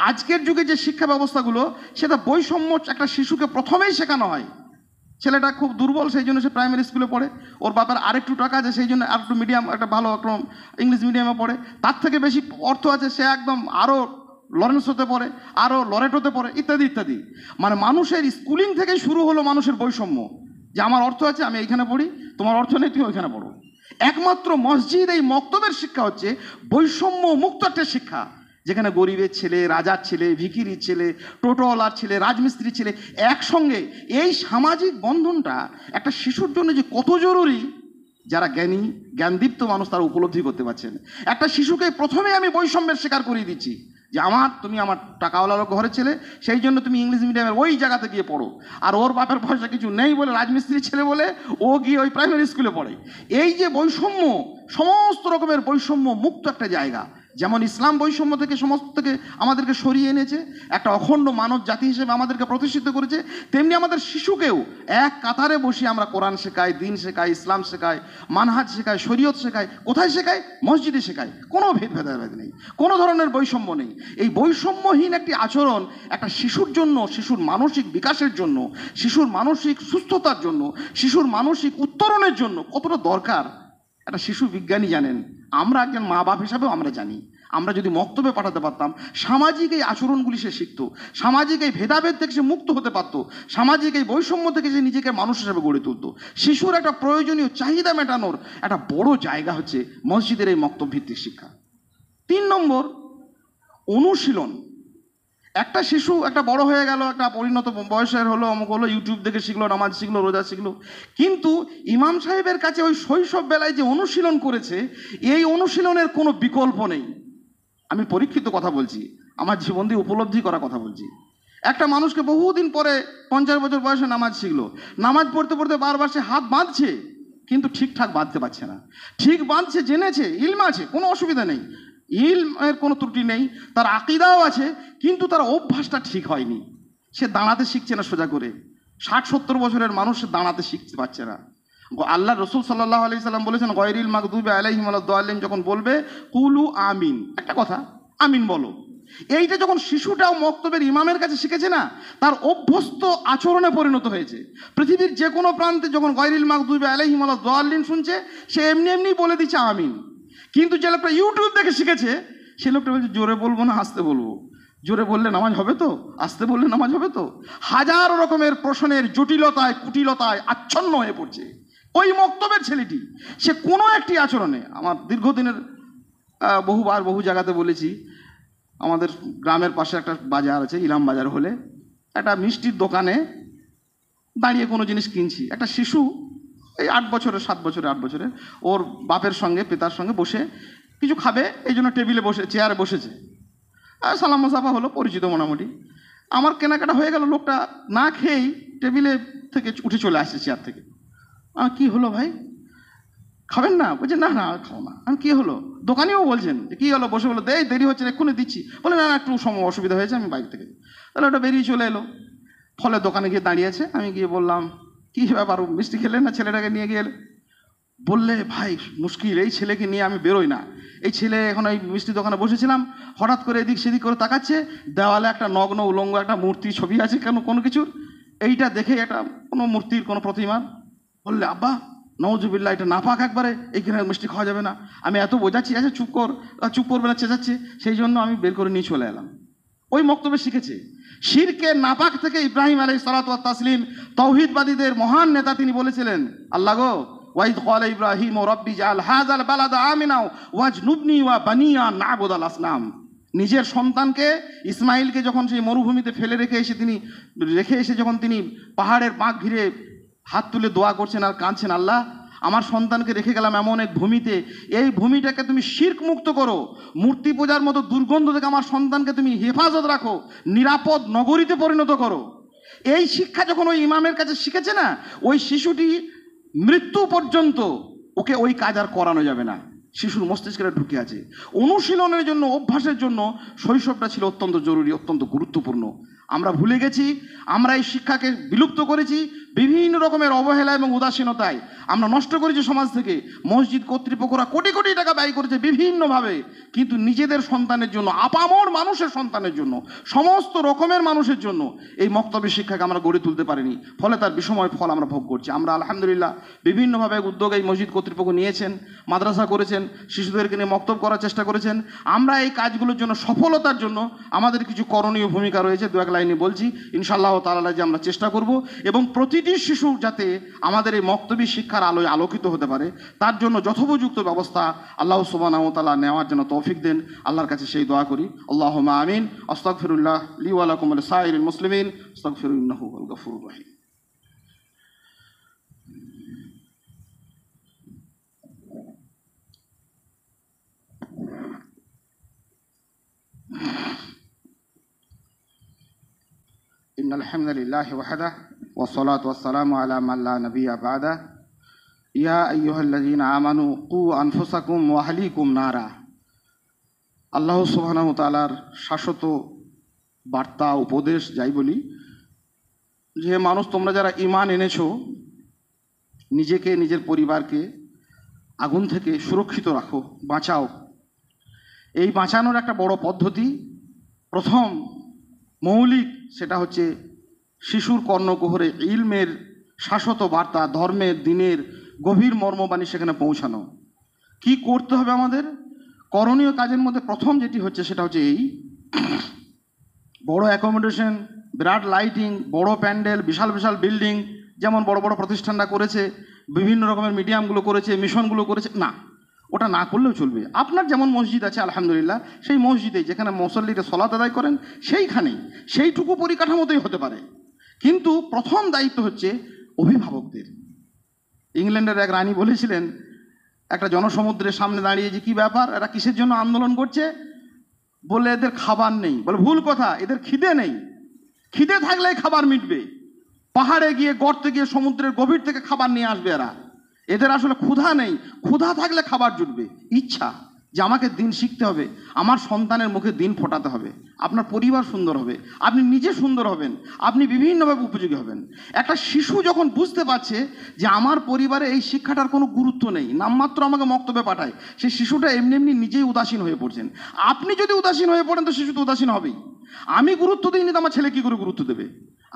আজকের যুগে যে শিক্ষা ব্যবস্থাগুলো, সেটা বৈষম্য একটা শিশুকে প্রথমেই শেখানো হয়। ছেলেটা খুব দুর্বল, সেই জন্য সে প্রাইমারি স্কুলে পড়ে, ওর বাবার আরেকটু টাকা আছে, সেই জন্য আরেকটু মিডিয়াম, একটা ভালো একটা ইংলিশ মিডিয়ামে পড়ে, তার থেকে বেশি অর্থ আছে, সে একদম আরও লরেন্স হতে পড়ে, আরও লরেট হতে পড়ে, ইত্যাদি ইত্যাদি। মানে মানুষের স্কুলিং থেকেই শুরু হলো মানুষের বৈষম্য, যে আমার অর্থ আছে আমি এইখানে পড়ি, তোমার অর্থ নেই তুমি ওইখানে পড়ো। একমাত্র মসজিদ, এই মক্তবের শিক্ষা হচ্ছে বৈষম্য মুক্ত একটা শিক্ষা, যেখানে গরিবের ছেলে, রাজার ছেলে, ভিখিরির ছেলে, টোটোওয়ালার ছেলে, রাজমিস্ত্রির ছেলে একসঙ্গে, এই সামাজিক বন্ধনটা একটা শিশুর জন্য যে কত জরুরি, যারা জ্ঞানী, জ্ঞানদীপ্ত মানুষ তারা উপলব্ধি করতে পারছেন। একটা শিশুকে প্রথমে আমি বৈষম্যের শিকার করিয়ে দিচ্ছি, যে তুমি আমার টাকাওয়ালার ঘরের ছেলে, সেই জন্য তুমি ইংলিশ মিডিয়ামের ওই জায়গাতে গিয়ে পড়ো, আর ওর বাপের পয়সা কিছু নেই বলে রাজমিস্ত্রির ছেলে বলে ও গিয়ে ওই প্রাইমারি স্কুলে পড়ে। এই যে বৈষম্য, সমস্ত রকমের বৈষম্য মুক্ত একটা জায়গা, যেমন ইসলাম বৈষম্য থেকে সমস্ত থেকে আমাদেরকে সরিয়ে এনেছে, একটা অখণ্ড মানব জাতি হিসেবে আমাদেরকে প্রতিষ্ঠিত করেছে, তেমনি আমাদের শিশুকেও এক কাতারে বসে আমরা কোরআন শেখাই, দিন শেখাই, ইসলাম শেখাই, মানহাজ শেখাই, শরীয়ত শেখাই। কোথায় শেখাই? মসজিদে শেখাই। কোনো ভেদাভেদ নেই, কোনো ধরনের বৈষম্য নেই। এই বৈষম্যহীন একটি আচরণ একটা শিশুর জন্য, শিশুর মানসিক বিকাশের জন্য, শিশুর মানসিক সুস্থতার জন্য, শিশুর মানসিক উত্তরণের জন্য কতটা দরকার, একটা শিশু বিজ্ঞানী জানেন, আমরা একজন মা বাপ হিসাবেও আমরা জানি। আমরা যদি মক্তবে পাঠাতে পারতাম, সামাজিক এই আচরণগুলি সে শিখত, সামাজিক এই ভেদাভেদ থেকে সে মুক্ত হতে পারত, সামাজিক এই বৈষম্য থেকে সে নিজেকে মানুষ হিসেবে গড়ে তুলত। শিশুর একটা প্রয়োজনীয় চাহিদা মেটানোর একটা বড় জায়গা হচ্ছে মসজিদের এই মক্তব ভিত্তিক শিক্ষা। 3 নম্বর, অনুশীলন। একটা শিশু একটা বড় হয়ে গেল, একটা পরিণত বয়সের হলো, অমুক হলো, ইউটিউব দেখে শিখলো, নামাজ শিখলো, রোজা শিখলো, কিন্তু ইমাম সাহেবের কাছে ওই শৈশব বেলায় যে অনুশীলন করেছে, এই অনুশীলনের কোনো বিকল্প নেই। আমি পরীক্ষিত কথা বলছি, আমার জীবন দিয়ে উপলব্ধি করা কথা বলছি। একটা মানুষকে বহুদিন পরে 50 বছর বয়সে নামাজ শিখলো, নামাজ পড়তে পড়তে বারবার সে হাত বাঁধছে, কিন্তু ঠিকঠাক বাঁধতে পারছে না। ঠিক বাঁধছে, জেনেছে, ইলম আছে, কোনো অসুবিধা নেই, ইলমের কোনো ত্রুটি নেই, তার আকীদাও আছে, কিন্তু তার অভ্যাসটা ঠিক হয়নি। সে দাঁড়াতে শিখছে না সোজা করে। 60-70 বছরের মানুষ সে দাঁড়াতে শিখতে পারছে না। আল্লাহ রসুল সাল্লাল্লাহু আলাইহি সাল্লাম বলেছেন, গয়রিল মাগদুবি আলাইহিম ওয়ালাদ-দাল্লিন যখন বলবে, কুলু আমিন, একটা কথা, আমিন বলো। এইটা যখন শিশুটাও মক্তবের ইমামের কাছে শিখেছে না, তার অভ্যস্ত আচরণে পরিণত হয়েছে। পৃথিবীর যে কোনো প্রান্তে যখন গয়রিল মাগদুবি আলাইহিম ওয়ালাদ-দাল্লিন শুনছে, সে এমনি এমনি বলে দিচ্ছে আমিন। কিন্তু যে লোকটা ইউটিউব দেখে শিখেছে, সে লোকটা বলছে জোরে বলবো না আস্তে বলবো, জোরে বললে নামাজ হবে তো, আস্তে বললে নামাজ হবে তো। হাজার রকমের প্রশ্নের জটিলতায় কুটিলতায় আচ্ছন্ন হয়ে পড়ছে। ওই মক্তবের ছেলেটি সে কোনো একটি আচরণে, আমার দীর্ঘদিনের বহুবার বহু জায়গাতে বলেছি, আমাদের গ্রামের পাশে একটা বাজার আছে, ইলাম বাজার হলে, একটা মিষ্টির দোকানে দাঁড়িয়ে কোনো জিনিস কিনছি, একটা শিশু এই 8 বছরের 7 বছরের 8 বছরের, ওর বাপের সঙ্গে পিতার সঙ্গে বসে কিছু খাবে, এই জন্য টেবিলে বসে চেয়ারে বসেছে। আর সালাম মোসাফা হলো, পরিচিত মোটামুটি। আমার কেনাকাটা হয়ে গেল, লোকটা না খেয়েই টেবিলে থেকে উঠে চলে আসছে চেয়ার থেকে। কি হলো ভাই, খাবেন না? বলছে না না খাও না। আমি কি হলো? দোকানিও বলছেন যে কী হলো, বসে বলো দেরি হচ্ছে, এক্ষুনি দিচ্ছি। বলে না না একটু অসুবিধা হয়েছে, আমি বাইক থেকে। তাহলে ওটা বেরিয়ে চলে এলো, ফলে দোকানে গিয়ে দাঁড়িয়েছে। আমি গিয়ে বললাম, কী ব্যাপার, মিষ্টি খেলেন না? ছেলেটাকে নিয়ে গিয়ে বললে, ভাই মুশকিল, এই ছেলেকে নিয়ে আমি বেরোই না। এই ছেলে এখন এই মিষ্টি দোকানে বসেছিলাম, হঠাৎ করে এদিক সেদিক করে তাকাচ্ছে, দেওয়ালে একটা নগ্ন উলঙ্গ একটা মূর্তি ছবি আছে, কেন কোনো কিছুর, এইটা দেখে একটা কোনো মূর্তির কোনো প্রতিমার। বললে আব্বা নওজুবিল্লাহ, এটা নাপাক একবারে, এইখানে মিষ্টি খাওয়া যাবে না। আমি এত বোঝাচ্ছি, আচ্ছা চুপ করবে না, চেঁচাচ্ছে, সেই জন্য আমি বের করে নিয়ে চলে এলাম। ওই মক্তবে শিখেছে। শিরকে নাপাক থেকে ইব্রাহিম আলাইহিস সালাতু ওয়াত তাসলিম, তাওহীদবাদীদের মহান নেতা, তিনি বলেছিলেন, আল্লাহ গো, ওয়াইদ ক্বালা ইব্রাহিম রাব্বি জাআল হাযাল বালাদা আমিনা ওয়াজনুবনি ওয়া বানিয়া না'বুদাল আসনাম। নিজের সন্তানকে ইসমাইলকে যখন সেই মরুভূমিতে ফেলে রেখে এসে যখন তিনি পাহাড়ের পাক ঘিরে হাত তুলে দোয়া করছেন আর কাঁদছেন, আল্লাহ আমার সন্তানকে রেখে গেলাম এমন এক ভূমিতে, এই ভূমিটাকে তুমি শিরক মুক্ত করো, মূর্তি পূজার মতো দুর্গন্ধ থেকে আমার সন্তানকে তুমি হেফাজত রাখো, নিরাপদ নগরীতে পরিণত করো। এই শিক্ষা যখন ওই ইমামের কাছে শিখেছে না, ওই শিশুটি মৃত্যু পর্যন্ত ওকে ওই কাজ আর করানো যাবে না, শিশুর মস্তিষ্কে ঢুকে আছে। অনুশীলনের জন্য, অভ্যাসের জন্য শৈশবটা ছিল অত্যন্ত জরুরি, অত্যন্ত গুরুত্বপূর্ণ। আমরা ভুলে গেছি, আমরা এই শিক্ষাকে বিলুপ্ত করেছি বিভিন্ন রকমের অবহেলা এবং উদাসীনতায়। আমরা নষ্ট করেছি সমাজ থেকে। মসজিদ কর্তৃপক্ষরা কোটি কোটি টাকা ব্যয় করেছে বিভিন্নভাবে, কিন্তু নিজেদের সন্তানের জন্য, আপামর মানুষের সন্তানের জন্য, সমস্ত রকমের মানুষের জন্য এই মক্তব্য শিক্ষাকে আমরা গড়ে তুলতে পারিনি। ফলে তার বিষময় ফল আমরা ভোগ করছি। আমরা আলহামদুলিল্লাহ বিভিন্নভাবে উদ্যোগ এই মসজিদ কর্তৃপক্ষ নিয়েছেন, মাদ্রাসা করেছেন, শিশুদেরকে নিয়ে মক্তব করার চেষ্টা করেছেন। আমরা এই কাজগুলোর জন্য, সফলতার জন্য আমাদের কিছু করণীয় ভূমিকা রয়েছে, দু এক লাইনে বলছি। ইনশাআল্লাহ তাআলা যে আমরা চেষ্টা করব এবং প্রতিটি শিশু যাতে আমাদের এই মক্তবী শিক্ষার আলোয় আলোকিত হতে পারে, তার জন্য যথোপযুক্ত ব্যবস্থা আল্লাহ সুবহানাহু ওয়া তাআলা নেওয়ার জন্য তৌফিক দেন। আল্লাহর কাছে সেই দোয়া করি। আল্লাহুম্মা আমিন। আস্তাগফিরুল্লাহ লি ওয়া লাকুম ওয়া লিসাইরিল মুসলিমিন। আস্তাগফিরু ইন্নাহু হুয়াল গফুরুর রহিম। ইন্নাল হামদালিল্লাহি ওয়াহদা ওয়াসসালাতু ওয়াসসালামু আলা মান লা নাবিয়্যা বা'দা। ইয়া আইয়ুহাল্লাযীনা আমানু কু আনফুসাকুম ওয়া আহলিকুম নারা। আল্লাহ সুবহানাহু ওয়া তাআলার শাশ্বত বার্তা, উপদেশ যাই বলি, যে মানুষ তোমরা যারা ঈমান এনেছো, নিজেকে নিজের পরিবারকে আগুন থেকে সুরক্ষিত রাখো, বাঁচাও। এই বাঁচানোর একটা বড় পদ্ধতি, প্রথম মৌলিক, সেটা হচ্ছে শিশুর কর্ণকুহরে ইলমের শাশ্বত বার্তা, ধর্মের, দিনের গভীর মর্মবাণী সেখানে পৌঁছানো। কি করতে হবে আমাদের? করণীয় কাজের মধ্যে প্রথম যেটি হচ্ছে সেটা হচ্ছে এই বড় অ্যাকোমোডেশন, বিরাট লাইটিং, বড় প্যান্ডেল, বিশাল বিশাল বিল্ডিং, যেমন বড় বড় প্রতিষ্ঠানরা করেছে, বিভিন্ন রকমের মিডিয়ামগুলো করেছে, মিশনগুলো করেছে, না, ওটা না করলেও চলবে। আপনার যেমন মসজিদ আছে আলহামদুলিল্লাহ, সেই মসজিদে যেখানে মুসল্লিরা সলাত আদায় করেন সেইখানেই সেইটুকু পরিকাঠামোতেই হতে পারে। কিন্তু প্রথম দায়িত্ব হচ্ছে অভিভাবকদের। ইংল্যান্ডের এক রানী বলেছিলেন একটা জনসমুদ্রের সামনে দাঁড়িয়ে, যে কী ব্যাপার, এরা কিসের জন্য আন্দোলন করছে? বলে এদের খাবার নেই। বলে ভুল কথা, এদের খিদে নেই, খিদে থাকলেই খাবার মিটবে। পাহাড়ে গিয়ে গর্তে গিয়ে সমুদ্রের গভীর থেকে খাবার নিয়ে আসবে এরা। এদের আসলে ক্ষুধা নেই, ক্ষুধা থাকলে খাবার জুটবে। ইচ্ছা যে আমাকে দিন শিখতে হবে, আমার সন্তানের মুখে দিন ফোটাতে হবে, আপনার পরিবার সুন্দর হবে, আপনি নিজে সুন্দর হবেন, আপনি বিভিন্নভাবে উপযোগী হবেন। একটা শিশু যখন বুঝতে পারছে যে আমার পরিবারে এই শিক্ষাটার কোনো গুরুত্ব নেই, নামমাত্র আমাকে মক্তবে পাঠায়, সেই শিশুটা এমনি এমনি নিজেই উদাসীন হয়ে পড়ছেন। আপনি যদি উদাসীন হয়ে পড়েন তো শিশু তো উদাসীন হবেই। আমি গুরুত্ব দিইনি তো আমার ছেলে কী করে গুরুত্ব দেবে?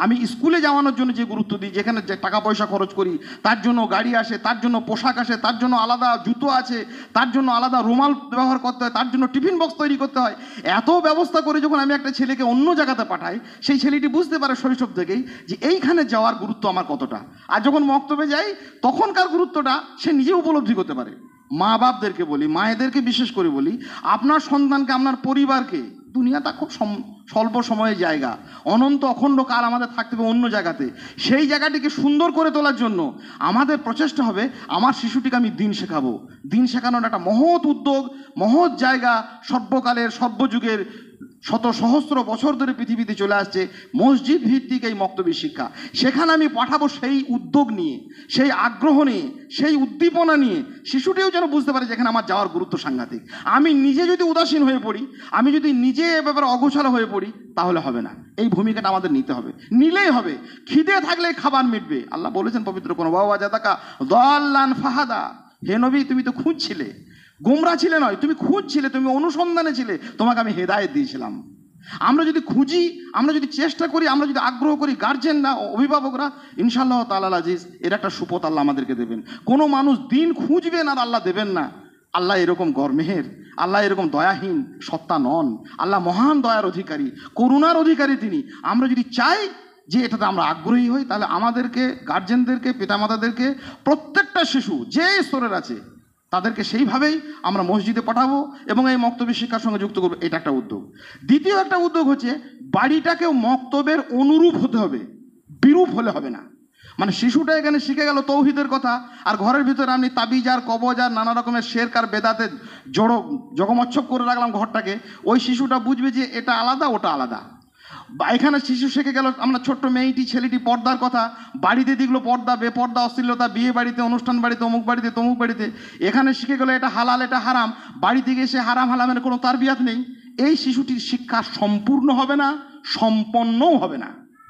আমি স্কুলে যাওয়ানোর জন্য যে গুরুত্ব দিই, যেখানে যে টাকা পয়সা খরচ করি, তার জন্য গাড়ি আসে, তার জন্য পোশাক আসে, তার জন্য আলাদা জুতো আছে, তার জন্য আলাদা রুমাল ব্যবহার করতে হয়, তার জন্য টিফিন বক্স তৈরি করতে হয়, এত ব্যবস্থা করে যখন আমি একটা ছেলেকে অন্য জায়গাতে পাঠাই, সেই ছেলেটি বুঝতে পারে শৈশব থেকেই যে এইখানে যাওয়ার গুরুত্ব আমার কতটা। আর যখন মক্তবে যাই তখনকার গুরুত্বটা সে নিজে উপলব্ধি করতে পারে। মা বাপদেরকে বলি, মায়েদেরকে বিশেষ করে বলি, আপনার সন্তানকে, আপনার পরিবারকে, দুনিয়াটা খুব স্বল্প সময়ের জায়গা, অনন্ত অখণ্ড কাল আমাদের থাকতে হবে অন্য জায়গাতে, সেই জায়গাটিকে সুন্দর করে তোলার জন্য আমাদের প্রচেষ্টা হবে আমার শিশুটিকে আমি দিন শেখাবো। দিন শেখানোর একটা মহৎ উদ্যোগ, মহৎ জায়গা, সর্বকালের সর্বযুগের শত সহস্র বছর ধরে পৃথিবীতে চলে আসছে মসজিদ ভিত্তিক এই মক্তবী শিক্ষা। সেখানে আমি পাঠাবো সেই উদ্যোগ নিয়ে, সেই আগ্রহ নিয়ে, সেই উদ্দীপনা নিয়ে, শিশুটিও যেন বুঝতে পারে যেখানে আমার যাওয়ার গুরুত্ব সাংঘাতিক। আমি নিজে যদি উদাসীন হয়ে পড়ি, আমি যদি নিজে এ ব্যাপারে অগোছালো হয়ে পড়ি, তাহলে হবে না। এই ভূমিকাটা আমাদের নিতে হবে, নিলেই হবে। খিদে থাকলে খাবার মিটবে। আল্লাহ বলেছেন পবিত্র কোন বাবা জাদাকা দাল্লান ফাহাদা, হে নবী তুমি তো খুঁজছিলে, গোমরা ছিলে নয়, তুমি খুঁজছিলে, তুমি অনুসন্ধানে ছিলে, তোমাকে আমি হেদায়েত দিয়েছিলাম। আমরা যদি খুঁজি, আমরা যদি চেষ্টা করি, আমরা যদি আগ্রহ করি, গার্জেনরা, অভিভাবকরা, ইনশাআল্লাহ তাআলা আজিজ এর একটা সুপথ আল্লাহ আমাদেরকে দেবেন। কোনো মানুষ দিন খুঁজবেন আর আল্লাহ দেবেন না। আল্লাহ এরকম গরমেহের, আল্লাহ এরকম দয়াহীন সত্তা নন। আল্লাহ মহান দয়ার অধিকারী, করুণার অধিকারী তিনি। আমরা যদি চাই যে এটাতে আমরা আগ্রহী হই, তাহলে আমাদেরকে, গার্জেনদেরকে, পিতামাতাদেরকে, প্রত্যেকটা শিশু যে স্তরের আছে তাদেরকে সেইভাবেই আমরা মসজিদে পাঠাবো এবং এই মক্তবী শিক্ষার সঙ্গে যুক্ত করবো। এটা একটা উদ্যোগ। দ্বিতীয় একটা উদ্যোগ হচ্ছে বাড়িটাকেও মক্তবের অনুরূপ হতে হবে, বিরূপ হলে হবে না। মানে শিশুটা এখানে শিখে গেল তৌহিদের কথা, আর ঘরের ভিতরে আমি তাবিজ আর কবজ আর নানা রকমের শেরক আর বেদাতে জগমচ্ছব করে রাখলাম ঘরটাকে। ওই শিশুটা বুঝবে যে এটা আলাদা, ওটা আলাদা। বা এখানে শিশু শিখে গেল, আমরা ছোট্ট মেয়েটি ছেলেটি পর্দার কথা, বাড়িতে দেখলো পর্দা, বেপর্দা, অশ্লীলতা, বিয়ে বাড়িতে, অনুষ্ঠান বাড়িতে, অমুক বাড়িতে, তমুক বাড়িতে। এখানে শিখে গেল এটা হালাল, এটা হারাম, বাড়ি থেকে এসে হারাম হালামের কোনো তারবিয়াত নেই। এই শিশুটির শিক্ষা সম্পূর্ণ হবে না, সম্পন্নও হবে না।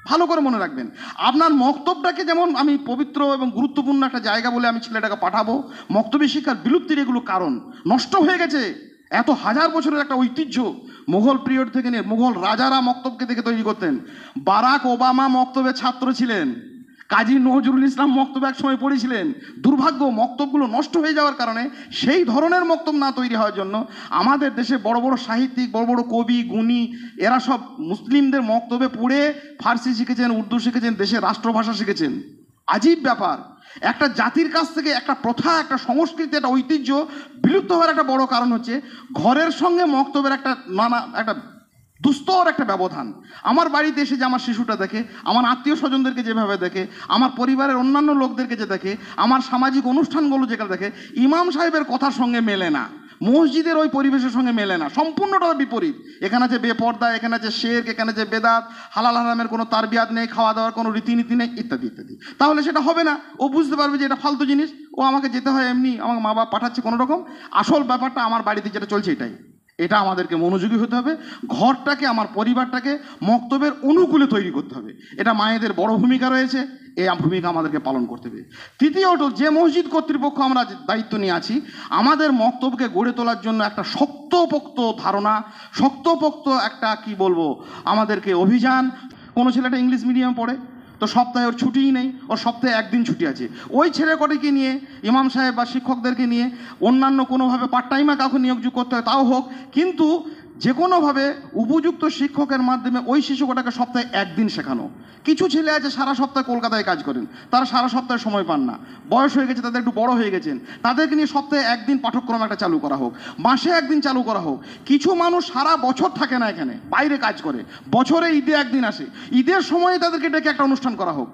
ভালো করে মনে রাখবেন, আপনার মক্তবটাকে যেমন আমি পবিত্র এবং গুরুত্বপূর্ণ একটা জায়গা বলে আমি ছেলেটাকে পাঠাবো, মক্তবী শিক্ষার বিলুপ্তির এগুলো কারণ নষ্ট হয়ে গেছে। এত হাজার বছরের একটা ঐতিহ্য, মুঘল পিরিয়ড থেকে নিয়ে মুঘল রাজারা মক্তবকে দেখে তৈরি করতেন। বারাক ওবামা মক্তবের ছাত্র ছিলেন, কাজী নজরুল ইসলাম মক্তব এক সময় পড়েছিলেন। দুর্ভাগ্য, মক্তবগুলো নষ্ট হয়ে যাওয়ার কারণে সেই ধরনের মক্তব না তৈরি হওয়ার জন্য আমাদের দেশে বড় বড় সাহিত্যিক, বড় বড় কবি, গুণী, এরা সব মুসলিমদের মক্তবে পড়ে ফার্সি শিখেছেন, উর্দু শিখেছেন, দেশের রাষ্ট্রভাষা শিখেছেন। আজীব ব্যাপার, একটা জাতির কাছ থেকে একটা প্রথা, একটা সংস্কৃতি, একটা ঐতিহ্য বিলুপ্ত হওয়ার একটা বড় কারণ হচ্ছে ঘরের সঙ্গে মক্তবের একটা একটা দুস্তর একটা ব্যবধান। আমার বাড়িতে এসে যে আমার শিশুটা দেখে, আমার আত্মীয় স্বজনদেরকে যেভাবে দেখে, আমার পরিবারের অন্যান্য লোকদেরকে যে দেখে, আমার সামাজিক অনুষ্ঠানগুলো যেখানে দেখে, ইমাম সাহেবের কথার সঙ্গে মেলে না, মসজিদের ওই পরিবেশের সঙ্গে মেলে না, সম্পূর্ণটা বিপরীত। এখানে আছে বেপর্দা, এখানে আছে শেরক, এখানে আছে বেদাত, হালাল হারামের কোনো তারবিয়াত নেই, খাওয়া দাওয়ার কোনো রীতিনীতি নেই, ইত্যাদি ইত্যাদি। তাহলে সেটা হবে না। ও বুঝতে পারবে যে এটা ফালতু জিনিস, ও আমাকে যেতে হয় এমনি, আমার মা বাবা পাঠাচ্ছে কোনো রকম। আসল ব্যাপারটা আমার বাড়িতে যেটা চলছে এটাই। এটা আমাদেরকে মনোযোগী হতে হবে, ঘরটাকে, আমার পরিবারটাকে মক্তবের অনুকূলে তৈরি করতে হবে। এটা মায়েদের বড় ভূমিকা রয়েছে, এই ভূমিকা আমাদেরকে পালন করতে হবে। তৃতীয়ত, যে মসজিদ কর্তৃপক্ষ আমরা দায়িত্ব নিয়ে আছি, আমাদের মক্তবকে গড়ে তোলার জন্য একটা শক্তপোক্ত ধারণা, শক্তপোক্ত একটা কি বলবো আমাদেরকে অভিযান। কোনো ছেলেটা ইংলিশ মিডিয়াম পড়ে, তো সপ্তাহে ওর ছুটিই নেই, ওর সপ্তাহে একদিন ছুটি আছে, ওই ছেলে কটিকে নিয়ে, ইমাম সাহেব বা শিক্ষকদেরকে নিয়ে অন্যান্য কোনোভাবে পার্ট টাইমে কাউকে নিয়োগ করতে হয় তাও হোক, কিন্তু যে কোনোভাবে উপযুক্ত শিক্ষকের মাধ্যমে ওই শিশুটাকে সপ্তাহে একদিন শেখানো। কিছু ছেলে আছে সারা সপ্তাহে কলকাতায় কাজ করেন, তারা সারা সপ্তাহে সময় পান না, বয়স হয়ে গেছে, তাদের একটু বড় হয়ে গেছেন, তাদেরকে নিয়ে সপ্তাহে একদিন পাঠ্যক্রম একটা চালু করা হোক, মাসে একদিন চালু করা হোক। কিছু মানুষ সারা বছর থাকে না এখানে, বাইরে কাজ করে, বছরে ঈদে একদিন আসে, ঈদের সময়ে তাদেরকে ডেকে একটা অনুষ্ঠান করা হোক।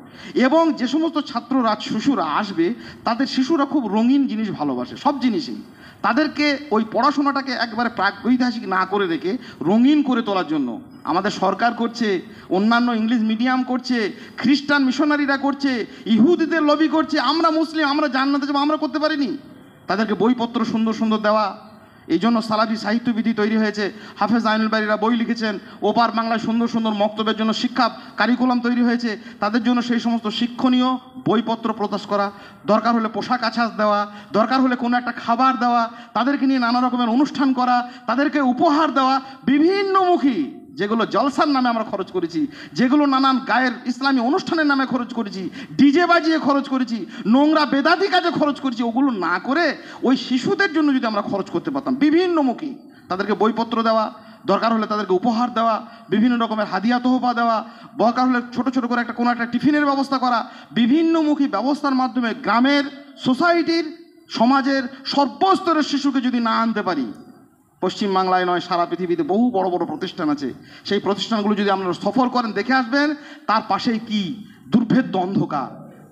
এবং যে সমস্ত ছাত্ররা শিশুরা আসবে, তাদের শিশুরা খুব রঙিন জিনিস ভালোবাসে, সব জিনিসই। তাদেরকে ওই পড়াশোনাটাকে একবারে প্রাগৈতিহাসিক না করে রেখে রঙিন করে তোলার জন্য আমাদের সরকার করছে, অন্যান্য ইংলিশ মিডিয়াম করছে, খ্রিস্টান মিশনারিরা করছে, ইহুদিদের লবি করছে। আমরা মুসলিম, আমরা জান্নাতে যাবো, আমরা করতে পারিনি? তাদেরকে বইপত্র সুন্দর সুন্দর দেওয়া। এই জন্য সালাফি সাহিত্যবিধি তৈরি হয়েছে, হাফেজ আইনুল বারীরা বই লিখেছেন, ওপার বাংলায় সুন্দর সুন্দর মক্তবের জন্য শিক্ষা কারিকুলাম তৈরি হয়েছে, তাদের জন্য সেই সমস্ত শিক্ষণীয় বইপত্র প্রকাশ করা, দরকার হলে পোশাক আছাড় দেওয়া, দরকার হলে কোনো একটা খাবার দেওয়া, তাদেরকে নিয়ে নানা রকমের অনুষ্ঠান করা, তাদেরকে উপহার দেওয়া, বিভিন্নমুখী, যেগুলো জলসার নামে আমরা খরচ করেছি, যেগুলো নানান গায়ের ইসলামী অনুষ্ঠানের নামে খরচ করেছি, ডিজে বাজিয়ে খরচ করেছি, নোংরা বেদাতি কাজে খরচ করেছি, ওগুলো না করে ওই শিশুদের জন্য যদি আমরা খরচ করতে পারতাম, বিভিন্নমুখী, তাদেরকে বইপত্র দেওয়া, দরকার হলে তাদেরকে উপহার দেওয়া, বিভিন্ন রকমের হাদিয়া তোহফা দেওয়া, দরকার হলে ছোট ছোট করে কোনো একটা টিফিনের ব্যবস্থা করা, বিভিন্নমুখী ব্যবস্থার মাধ্যমে গ্রামের, সোসাইটির, সমাজের সর্বস্তরের শিশুকে যদি না আনতে পারি, পশ্চিমবাংলায় নয় সারা পৃথিবীতে বহু বড় বড় প্রতিষ্ঠান আছে, সেই প্রতিষ্ঠানগুলো যদি আপনারা সফর করেন দেখে আসবেন তার পাশেই কি দুর্ভেদ্য অন্ধকার।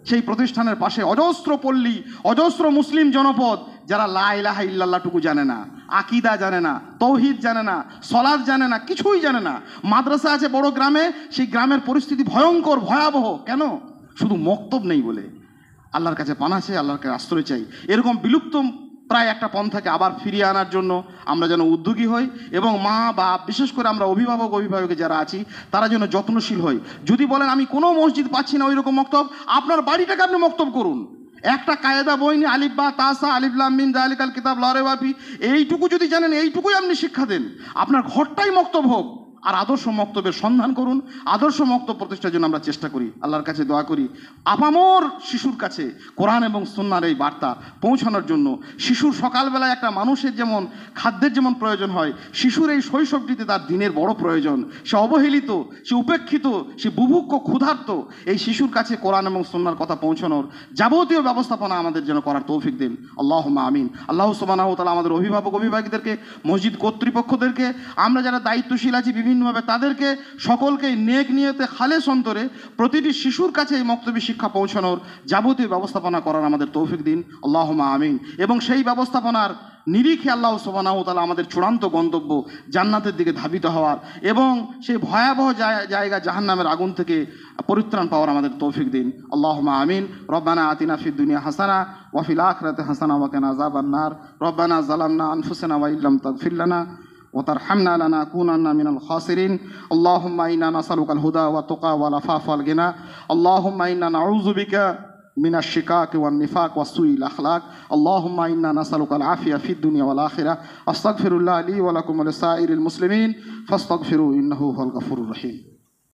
সেই প্রতিষ্ঠানের পাশে অজস্র পল্লী, অজস্র মুসলিম জনপদ, যারা লা ইলাহা ইল্লাল্লাহটুকু জানে না, আকিদা জানে না, তৌহিদ জানে না, সলাৎ জানে না, কিছুই জানে না। মাদ্রাসা আছে বড় গ্রামে, সেই গ্রামের পরিস্থিতি ভয়ঙ্কর, ভয়াবহ। কেন? শুধু মক্তব নেই বলে। আল্লাহর কাছে পানা চাই, আল্লাহর কাছে আশ্রয় চাই। এরকম বিলুপ্ত প্রায় একটা পন্থাকে আবার ফিরিয়ে আনার জন্য আমরা যেন উদ্যোগী হই, এবং মা বাপ, বিশেষ করে আমরা অভিভাবক যারা আছি, তারা যেন যত্নশীল হই। যদি বলেন আমি কোনো মসজিদ পাচ্ছি না ওই রকম মক্তব, আপনার বাড়িটাকে আপনি মক্তব করুন। একটা কায়দা বই নিয়ে আলিফ বা তাসা, আলিফ লাম মিম যালিকাল কিতাব লা রাইবা ফি, এইটুকু যদি জানেন, এইটুকুই আপনি শিক্ষা দেন, আপনার ঘরটাই মক্তব হোক। আর আদর্শ মক্তবের সন্ধান করুন, আদর্শ মক্তব প্রতিষ্ঠার জন্য আমরা চেষ্টা করি। আল্লাহর কাছে দোয়া করি আপামর শিশুর কাছে কোরআন এবং সুন্নাহর এই বার্তা পৌঁছানোর জন্য। শিশুর সকালবেলায় একটা মানুষের যেমন খাদ্যের যেমন প্রয়োজন হয়, শিশুর এই শৈশবটিতে তার দিনের বড় প্রয়োজন। সে অবহেলিত, সে উপেক্ষিত, সে বুভুক্ষ, ক্ষুধার্ত। এই শিশুর কাছে কোরআন এবং সুন্নাহর কথা পৌঁছানোর যাবতীয় ব্যবস্থাপনা আমাদের যেন করার তৌফিক দেন। আল্লাহুম্মা আমিন। আল্লাহ সুবহানাহু ওয়া তাআলা আমাদের অভিভাবকদেরকে, মসজিদ কর্তৃপক্ষদেরকে, আমরা যারা দায়িত্বশীল আছি বিভিন্নভাবে, তাদেরকে সকলকে নেক নিয়তে খালেস অন্তরে প্রতিটি শিশুর কাছে এই মক্তবী শিক্ষা পৌঁছানোর যাবতীয় ব্যবস্থাপনা করার আমাদের তৌফিক দিন। আল্লাহুম্মা আমিন। এবং সেই ব্যবস্থাপনার নিরিখে আল্লাহ সুবহানাহু ওয়া তাআলা আমাদের চূড়ান্ত গন্তব্য জান্নাতের দিকে ধাবিত হওয়ার, এবং সেই ভয়াবহ জায়গা জাহান্নামের আগুন থেকে পরিত্রাণ পাওয়ার আমাদের তৌফিক দিন। আল্লাহুম্মা আমিন। রব্বানা আতিনা ফিদ দুনিয়া হাসানা ওয়া ফিল আখিরাতি হাসানা ওয়া কিনা আযাবান নার। রব্বানা যালামনা আনফুসানা ওয়া ইল্লাম তাগফির লানা وترحمنا لنكونن من الخاسرين. اللهم إنا نسألك الهدى والتقى والعفاف والغنى. اللهم إنا نعوذ بك من الشقاق والنفاق وسوء الأخلاق. اللهم إنا نسألك العافية في الدنيا والآخرة. أستغفر الله لي ولكم ولسائر المسلمين فاستغفروا إنه هو الغفور الرحيم.